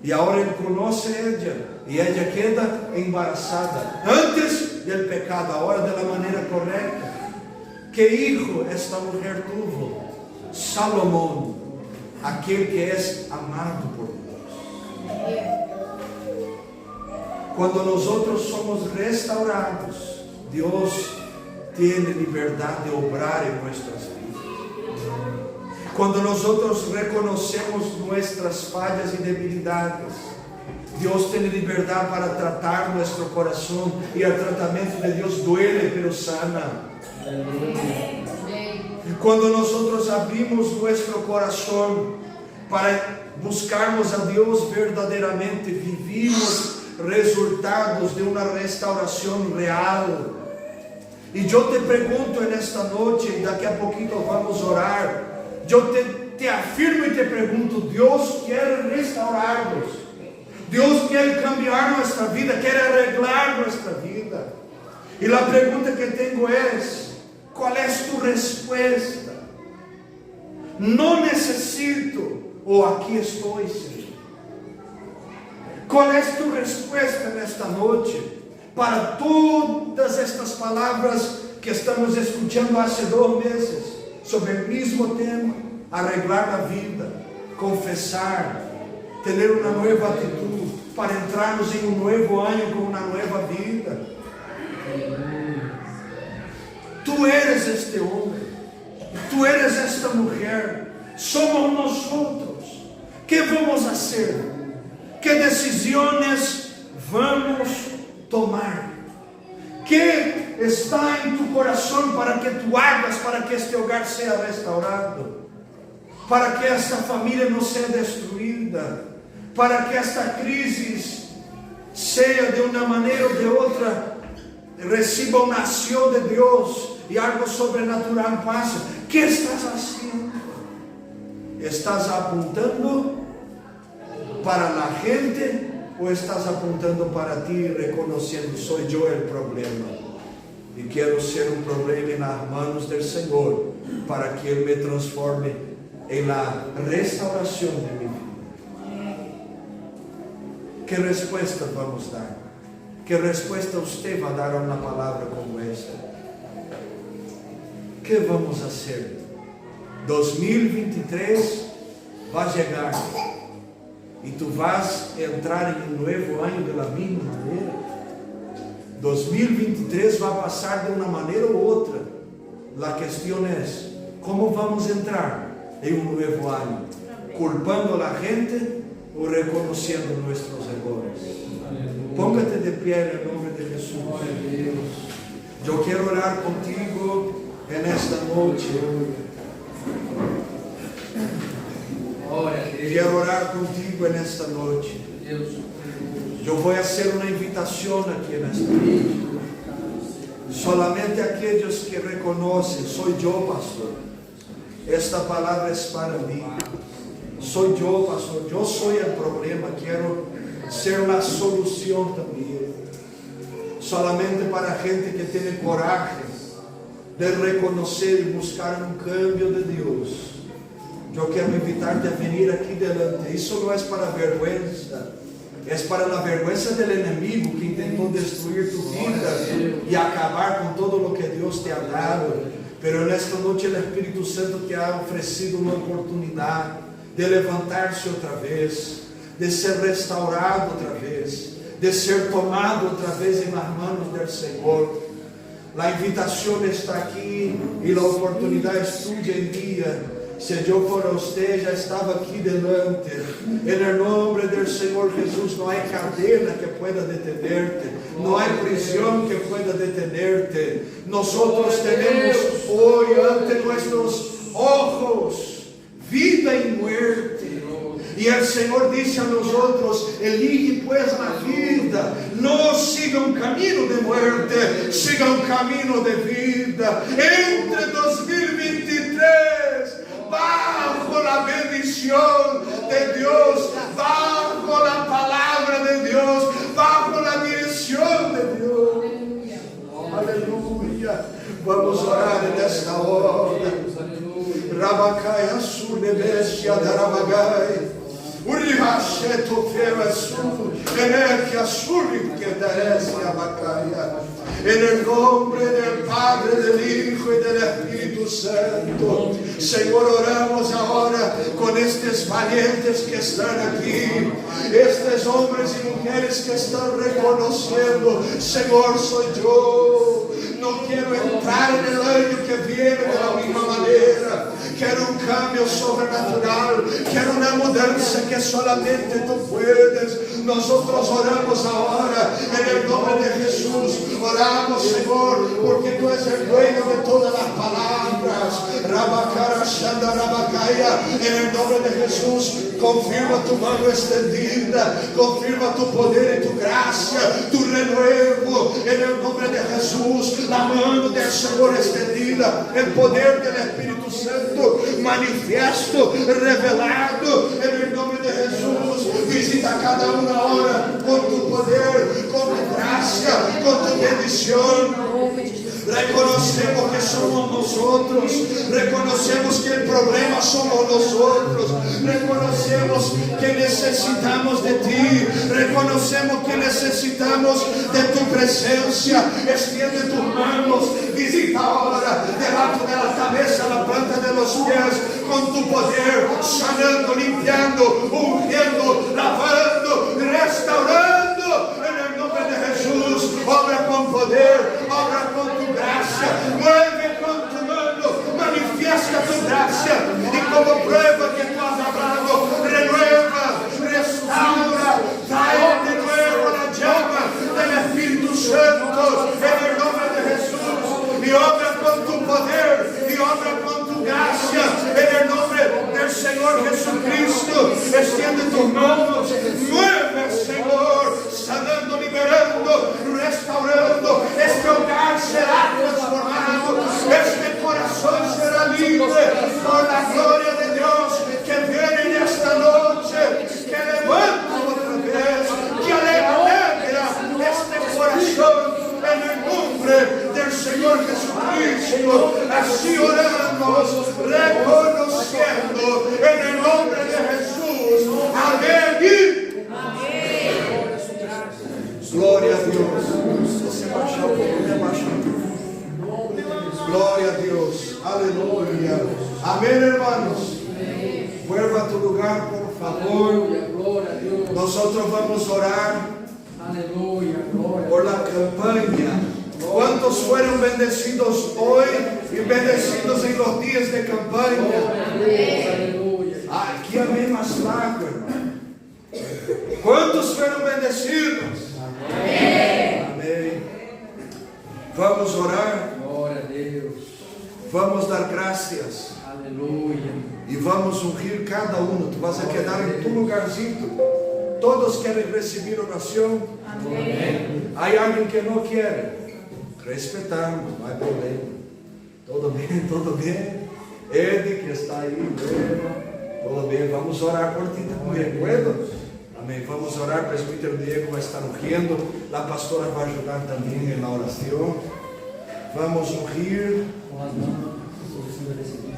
Y ahora él conoce a ella, y ella queda embarazada. Antes del pecado, ahora de la manera correcta. ¿Qué hijo esta mujer tuvo? Salomón, aquel que es amado por Dios. Cuando nosotros somos restaurados, Dios tiene libertad de obrar en nuestras vidas. Cuando nosotros reconocemos nuestras fallas y debilidades, Dios tiene libertad para tratar nuestro corazón, y el tratamiento de Dios duele pero sana. Cuando nosotros abrimos nuestro corazón para buscarmos a Dios verdaderamente, vivimos resultados de una restauración real. Y yo te pregunto en esta noche, y daqui a poquito vamos a orar, yo te afirmo y te pregunto, Dios quiere restaurarnos, Dios quiere cambiar nuestra vida, quiere arreglar nuestra vida. Y la pregunta que tengo es, ¿cuál es tu respuesta? No necesito, o aquí estoy, Señor. ¿Cuál es tu respuesta en esta noche para todas estas palabras que estamos escuchando hace 2 meses sobre el mismo tema? Arreglar la vida, confesar, tener una nueva actitud para entrarnos en un nuevo año con una nueva vida. Tú eres este hombre, tú eres esta mujer, somos nosotros. ¿Qué vamos a hacer? ¿Qué decisiones vamos a tomar? ¿Qué está en tu corazón para que tú hagas para que este hogar sea restaurado? Para que esta familia no sea destruida, para que esta crisis sea de una manera o de otra, reciba una acción de Dios y algo sobrenatural pase. ¿Qué estás haciendo? ¿Estás apuntando para la gente o estás apuntando para ti, reconociendo soy yo el problema y quiero ser un problema en las manos del Señor para que Él me transforme en la restauración de mi vida? ¿Qué respuesta vamos a dar? ¿Qué respuesta usted va a dar a una palabra como esta? ¿Qué vamos a hacer? 2023 va a llegar y tú vas a entrar en un nuevo año de la misma manera. 2023 va a pasar de una manera u otra. La cuestión es, ¿cómo vamos a entrar en un nuevo año? ¿Culpando a la gente o reconociendo nuestros errores? Póngate de pie en el nombre de Jesús. Yo quiero orar contigo en esta noche. Quiero orar contigo en esta noche. Yo voy a hacer una invitación aquí en esta noche. Solamente aquellos que reconocen, soy yo, pastor. Esta palabra es para mí. Soy yo, pastor. Yo soy el problema. Quiero ser la solución también. Solamente para gente que tiene coraje de reconocer y buscar un cambio de Dios, yo quiero invitarte a venir aquí delante. Eso no es para vergüenza, es para la vergüenza del enemigo que intentó destruir tu vida y acabar con todo lo que Dios te ha dado. Pero en esta noche el Espíritu Santo te ha ofrecido una oportunidad de levantarse otra vez, de ser restaurado otra vez, de ser tomado otra vez en las manos del Señor. La invitación está aquí y la oportunidad es tuya y mía. Si yo fuera usted, ya estaba aquí delante. En el nombre del Señor Jesús, no hay cadena que pueda detenerte, no hay prisión que pueda detenerte. Nosotros tenemos hoy ante nuestros ojos vida y muerte. Y el Señor dice a nosotros: elige pues la vida, no siga un camino de muerte, siga un camino de vida. Entre 2023, bajo la bendición de Dios, bajo la palabra de Dios, bajo la dirección de Dios. Aleluya. Vamos a orar en esta hora. Rabacai, Asur, Nebesia, Darabagai. Urihacheto, Feo, Asur, Eneque, Asur, que darece a Bacaia. En el nombre del Padre, del Hijo y del Espíritu Santo. Señor, oramos ahora con estos valientes que están aquí, estos hombres y mujeres que están reconociendo: Señor, soy yo. No quiero entrar en el año que viene de la misma manera. Quiero un cambio sobrenatural. Quiero una mudanza que solamente tú puedes. Nosotros oramos ahora en el nombre de Jesús. Oramos, Señor, porque tú eres el dueño de todas las palabras. Rabacara, Shanda, Rabacaya. En el nombre de Jesús, confirma tu mano extendida. Confirma tu poder y tu gracia, tu renuevo. En el nombre de Jesús, la mano del Señor extendida, el poder del Espíritu Santo manifiesto, revelado en el nombre de Jesús. Visita a cada una ahora con tu poder, con tu gracia, con tu bendición. Reconocemos que somos nosotros, reconocemos que el problema somos nosotros, reconocemos que necesitamos de ti, reconocemos que necesitamos de tu presencia. Extiende tus manos, visita ahora debajo de la cabeza, la planta de los pies, con tu poder, sanando, limpiando, ungiendo, lavando, restaurando en el nombre de Jesús. Obra con poder, obra con tu gracia, mueve con tu mano, manifiesta tu gracia, y como prueba que tú has hablado, renueva, restaura, trae de nuevo la llama del Espíritu Santo en el nombre de Jesús, y obra con tu poder, y obra con tu gracia en el nombre del Señor Jesucristo. Extiende tus manos, mueve, Señor, sanando, liberando, restaurando. Este hogar será transformado, este corazón será libre por la gloria de Dios que viene en esta noche, que levanta otra vez, que alegra este corazón en el nombre del Señor Jesucristo. Así oramos, reconociendo en el nombre de Jesús. Amén. Gloria a Dios. Gloria a Dios. Aleluya. Amén, hermanos. Vuelva a tu lugar, por favor. Nosotros vamos a orar por la campaña. ¿Cuántos fueron bendecidos hoy y bendecidos en los días de campaña? Aquí amén más largo, hermano. ¿Cuántos fueron bendecidos? Amén. Vamos a orar. Glória a Deus. Vamos dar gracias. Aleluia. Y vamos a ungir cada uno. Tú vas a quedar en tu lugarcito. Todos quieren recibir oración. Amém. Hay alguien que no quiere. Respetamos, no hay problema. Todo bien, todo bien. Eddie que está ahí, bueno, todo bien. Vamos a orar por ti también, ¿puedo? Amén. Vamos a orar. Presbítero Diego va a estar ungiendo. La pastora va a ayudar también en la oración. Vamos ungir. Com as mãos em posição de receber.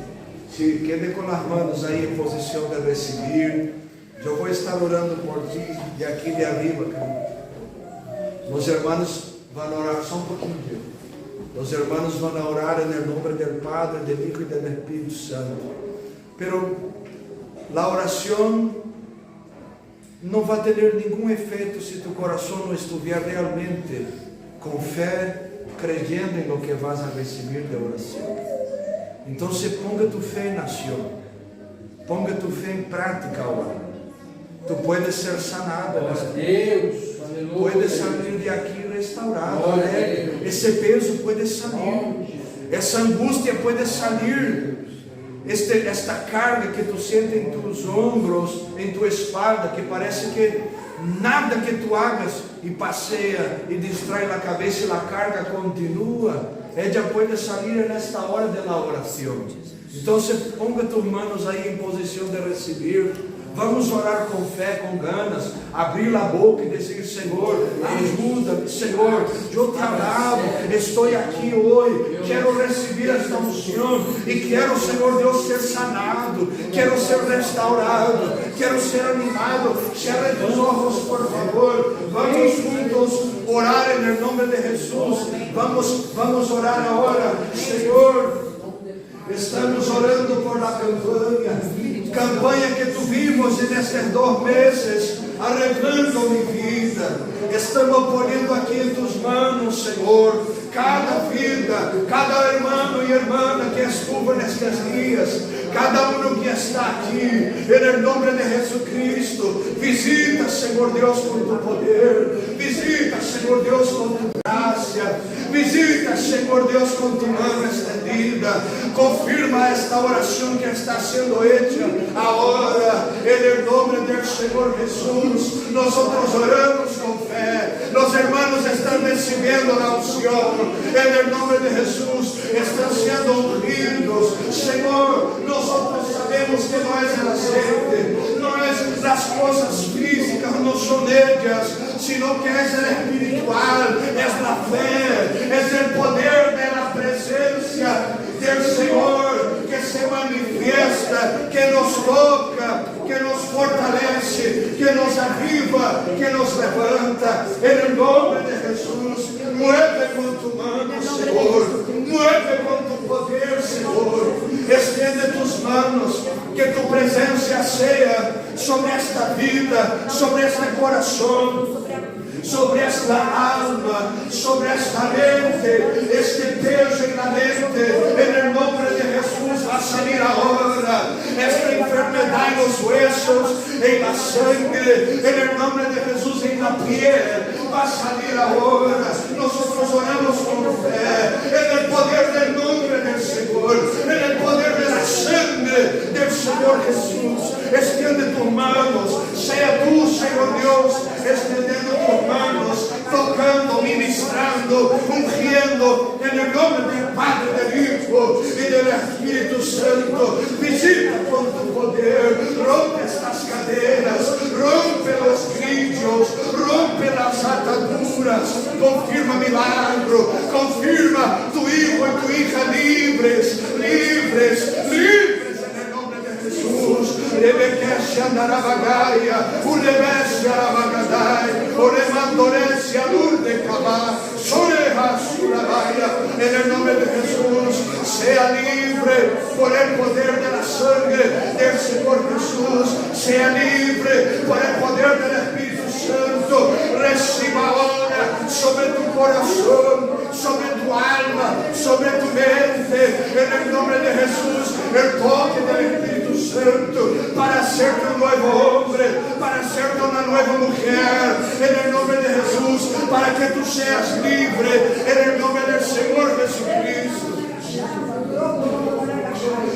Se quede com as manos aí em posição de receber. Eu vou estar orando por ti de aqui de arriba, cara. Os hermanos vão orar só um pouquinho. Os hermanos vão orar em nome do Padre, do Hijo e do Espírito Santo. Pero a oração não vai ter nenhum efeito se tu coração não estiver realmente com fé, creyendo em lo que vas a receber de oração. Então, ponga tu fé na oração. Ponga tu fé em prática agora. Tu puedes ser sanado. Deus, aleluia. Puedes sair de aqui restaurado. Esse peso pode sair. Essa angústia pode sair. Esta carga que tu sentes em tus ombros, em tua espalda, que parece que nada que tu hagas e passeia e distrai a cabeça e a carga continua, ela pode sair nesta hora da oração. Então, ponga tus manos aí em posição de receber. Vamos orar com fé, com ganas, abrir a boca e dizer: Senhor, ajuda-me, Senhor, eu te alabo, estou aqui hoje, quero receber esta unção e quero, Senhor Deus, ser sanado, quero ser restaurado, quero ser animado. Cierre tus ojos, por favor. Vamos juntos orar em nome de Jesus. Vamos orar agora, Senhor. Estamos orando por la campanha que tuvimos nestes 2 meses, arreglando minha vida. Estamos ponendo aqui em tus manos, Senhor, cada vida, cada irmão e irmã que estuvo nestes dias, cada um que está aqui, em nome de Jesucristo. Visita, Senhor Deus, com tu poder. Visita, Senhor Deus, com tu graça. Visita, Senhor Deus, com tu mão estendida. Confirma esta oração que está sendo hecha agora, em nome do Senhor Jesus. Nós oramos com fé. Os irmãos estão recebendo a unção, em nome de Jesus. Estão sendo ungidos, Senhor. Nós sabemos que não é o aceite, não é as coisas físicas, não são ellas, sino que é o espiritual, é a fé, é o poder da presença do Senhor que se manifiesta, que nos toca, que nos fortalece, que nos aviva, que nos levanta, em nome de Jesus. Mueve com tu mano, Senhor, mueve com tu poder, Senhor. Estende tus manos, que tu presença seja sobre esta vida, sobre este coração, sobre esta alma, sobre esta mente, este peso em la mente, em nome de Jesus, vai sair agora. Esta enfermidade nos huesos, em la sangre, em nome de Jesus, em la piel, vai sair agora. Nós oramos com fé, em poder do nome do Senhor, em poder da sangre do Senhor Jesus. Estende tus manos, seja tu, Senhor Deus, estendendo tus manos, tocando, ministrando, ungiendo, em nome do Padre, do Hijo e do Espírito Santo. Visita com tu poder, rompe estas cadeiras, rompe os grillos, rompe as ataduras, confirma milagro, confirma tu Hijo e tu hija livres, livres, livres. Jesus, Rebequecia andarabagaia, Urebecia arabagadai, Oremandorecia lurde cabá, Soreha surabaia, em nome de Jesus, seja livre por el poder de la sangre del Senhor Jesus, seja livre por el poder del Espírito Santo. Reciba agora sobre tu coração, sobre tu alma, sobre tu mente, em nome de Jesus, el toque del Espírito Santo, para ser um novo homem, para ser uma nova mulher, em nome de Jesus, para que tu seas livre, em nome do Senhor Jesucristo.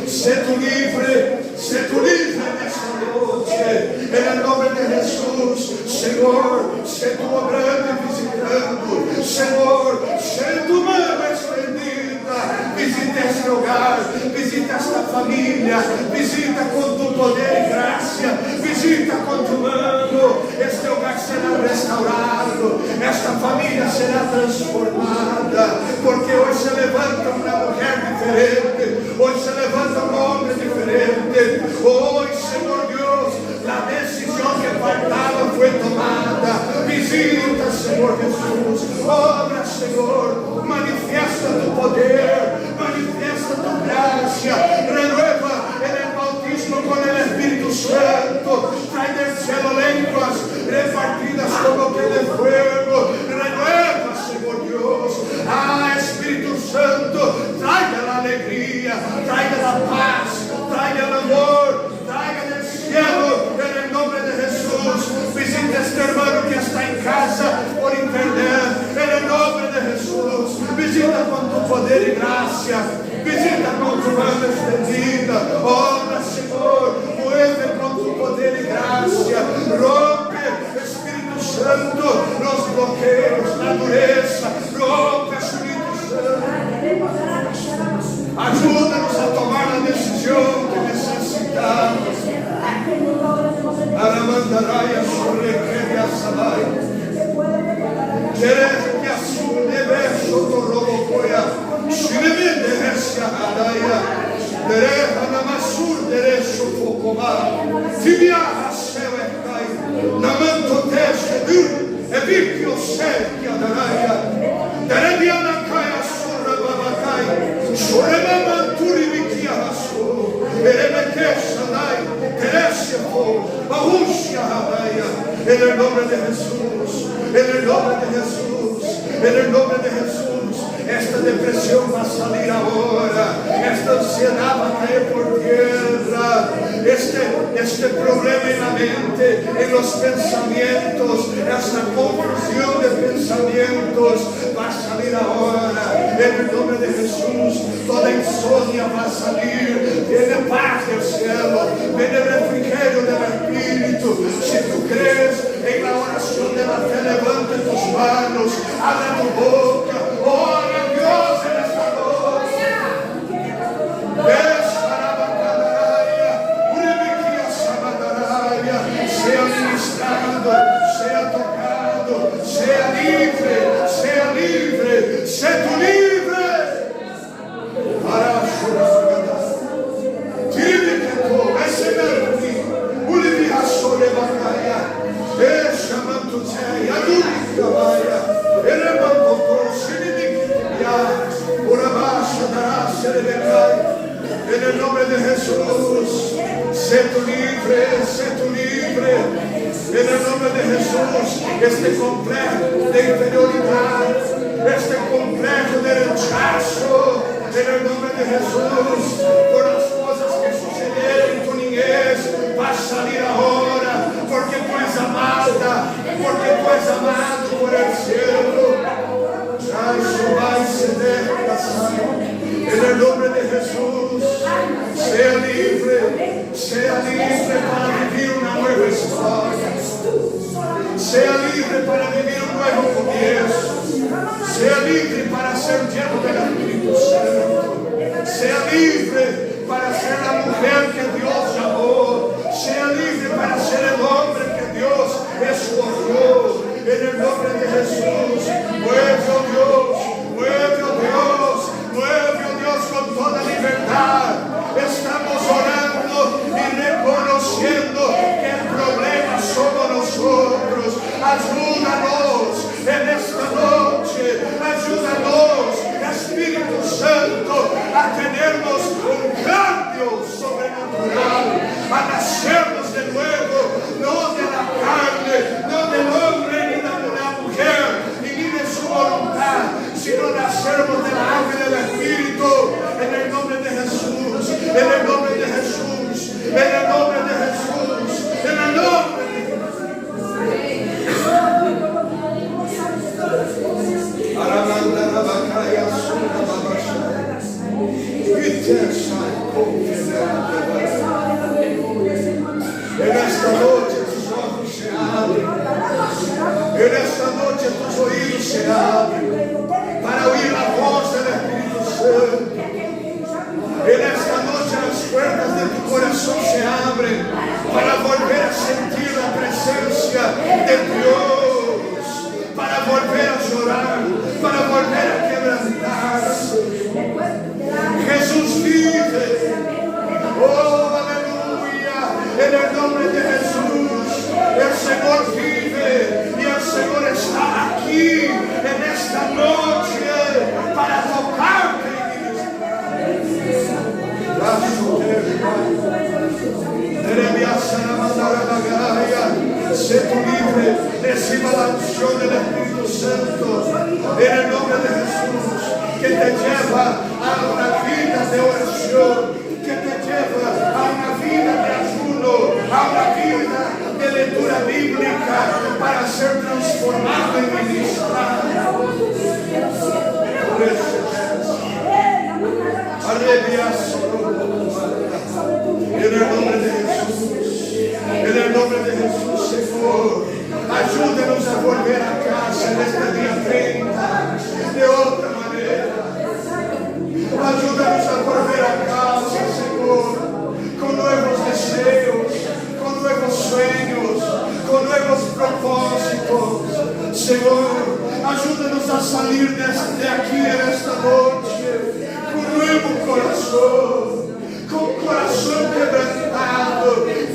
Se tu livre nesta noite, em nome de Jesus, Senhor, se tu obrando e visitando, Senhor, se tu mão estendida, visita este hogar, visita esta família, visita com tu poder e graça, visita com tu mano. Este hogar será restaurado, esta família será transformada, porque hoje se levanta levanta uma mulher diferente, hoje se levanta um homem diferente. Hoje, Senhor Deus, a decisão que faltava foi tomada. Visita, Senhor Jesus, obra, Senhor, manifesta tu poder, manifesta tu graça, renueva el bautismo con el Espíritu Santo, trae del cielo lenguas repartidas como que de fuego, renueva, Senhor Dios. Espíritu Santo, traiga la alegría, traiga la paz, traiga el amor, traiga del cielo en el nombre de Jesús. Visita este hermano que está en casa por internet, en el nombre de Jesús. Visita con tu poder y gracia, visita con tu mano extendida. Obra, Señor, mueve con tu poder y gracia. Rompe, Espíritu Santo, los bloqueos, la dureza. Rompe, Espíritu Santo. Ayúdanos a tomar la decisión que necesitamos. Aramandaraya sobre que asalai. Querer que azul debe sotorobocoya. Shirimi debe siaradaya. Dere hanamasur dere sofocoma. Tibia haseu ekai. Namanto teste dur. Evicchio serchi adaraya. Dere dianakaya surra babakai. Surra manturi vikia hasu. Eremeke shanai. Terese fo. Bahusha hadaya. En el nombre de Jesús. En el nombre de Jesús. En el nombre de Jesús. Esta depresión va a salir ahora. Esta ansiedad va a caer por tierra. Este problema en la mente, en los pensamientos, esta confusión de pensamientos va a salir ahora. En el nombre de Jesús, toda insomnia va a salir. Viene paz del cielo, viene el refrigerio del Espíritu. Si tú crees en la oración de la fe, levanta tus manos, abre tu boca, ora a Dios en esta noche. Sea ministrado, sea tocado, sea libre, sea libre, sé tú libre. Para Tire que tu, ese me Ulibi Hasole Bakaya, Shamantu Tei, Aduli Kabaya, Elemanto, Shinibikia, Urabasha, Darasha, Rebekai. En el nombre de Jesús, sé tú libre. En el nombre de Jesús, este complejo de inferioridad, este complejo de rechazo, en el nombre de Jesús, por las cosas que sucedieron en tu niñez, va a salir ahora, porque tú eres amada, porque tú eres amado por el cielo. En el nombre de Jesús, sea libre para vivir una nueva historia, sea libre para vivir un nuevo comienzo, sea libre para ser lleno del Espíritu Santo, sea libre para ser la mujer que Dios llamó, sea libre para ser el hombre que Dios escogió. En el nombre de Jesús, mueve, oh Dios, con toda libertad. Estamos orando y reconociendo que el problema somos nosotros. Ayúdanos en esta noche, ayúdanos, Espíritu Santo, a tenernos un cambio sobrenatural, a nacernos de nuevo, no de la carne, no del hombre ni de la mujer, sé tú libre, reciba la unción del Espíritu Santo, en el nombre de Jesús, que te lleva a una vida de oración, que te lleva a una vida de ayuno, a una vida de lectura bíblica, para ser transformado y ministrado. En el nombre de Jesús, en el nombre de Jesús, Señor, ayúdenos a volver a casa en este día 30 de otra manera. Ayúdanos a volver a casa, Señor, con nuevos deseos, con nuevos sueños, con nuevos propósitos. Señor, ayúdanos a salir de aquí en esta noche con nuevo corazón, con corazón quebrantado.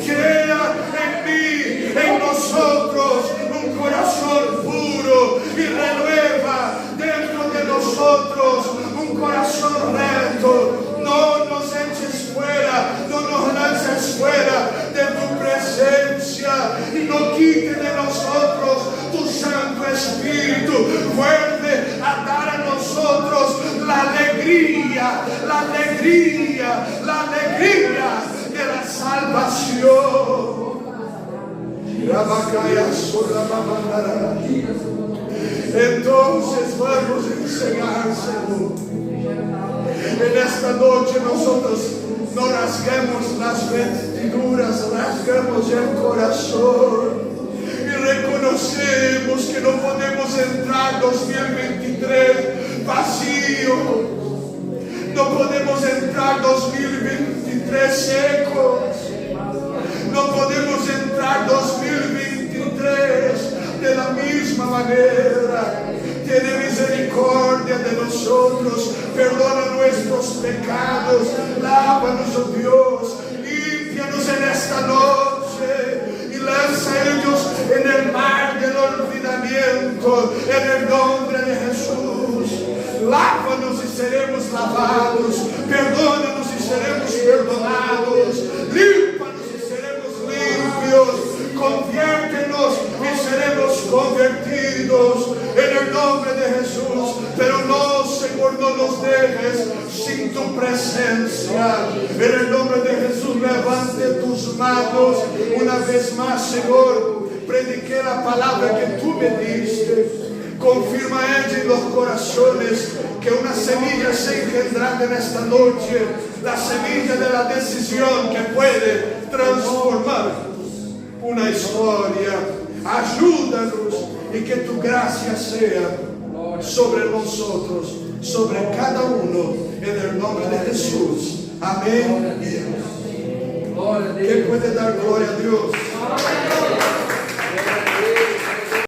Crea en mí, en nosotros, un corazón puro y renueva dentro de nosotros un corazón recto. No nos eches fuera, no nos lances fuera de tu presencia y no quite de nosotros tu Santo Espíritu. Vuelve a dar a nosotros la alegría, la alegría, la alegría de la salvación. Entonces vamos a enseñar, Señor. En esta noche nosotros no rasguemos las vestiduras, rasguemos el corazón y reconocemos que no podemos entrar 2023 vacío. No podemos entrar 2023 secos. No podemos entrar 2023 de la misma manera. Tiene misericordia de nosotros, perdona nuestros pecados, lávanos, oh Dios, límpianos en esta noche y lanza ellos en el mar del olvidamiento, en el nombre de Jesús. Lávanos y seremos lavados, perdónanos y seremos perdonados, límpanos y seremos limpios, conviértenos y seremos convertidos en el nombre de Jesús. Pero no, Señor, no nos dejes sin tu presencia. En el nombre de Jesús, levante tus manos una vez más, Señor. Prediqué la palabra que tú me diste. Confirma ella en los corazones que una semilla se engendrada en esta noche, la semilla de la decisión que puede transformar una historia. Ayúdanos y que tu gracia sea sobre nosotros, sobre cada uno, en el nombre de Jesús. Amén. ¿Quién puede dar gloria a Dios?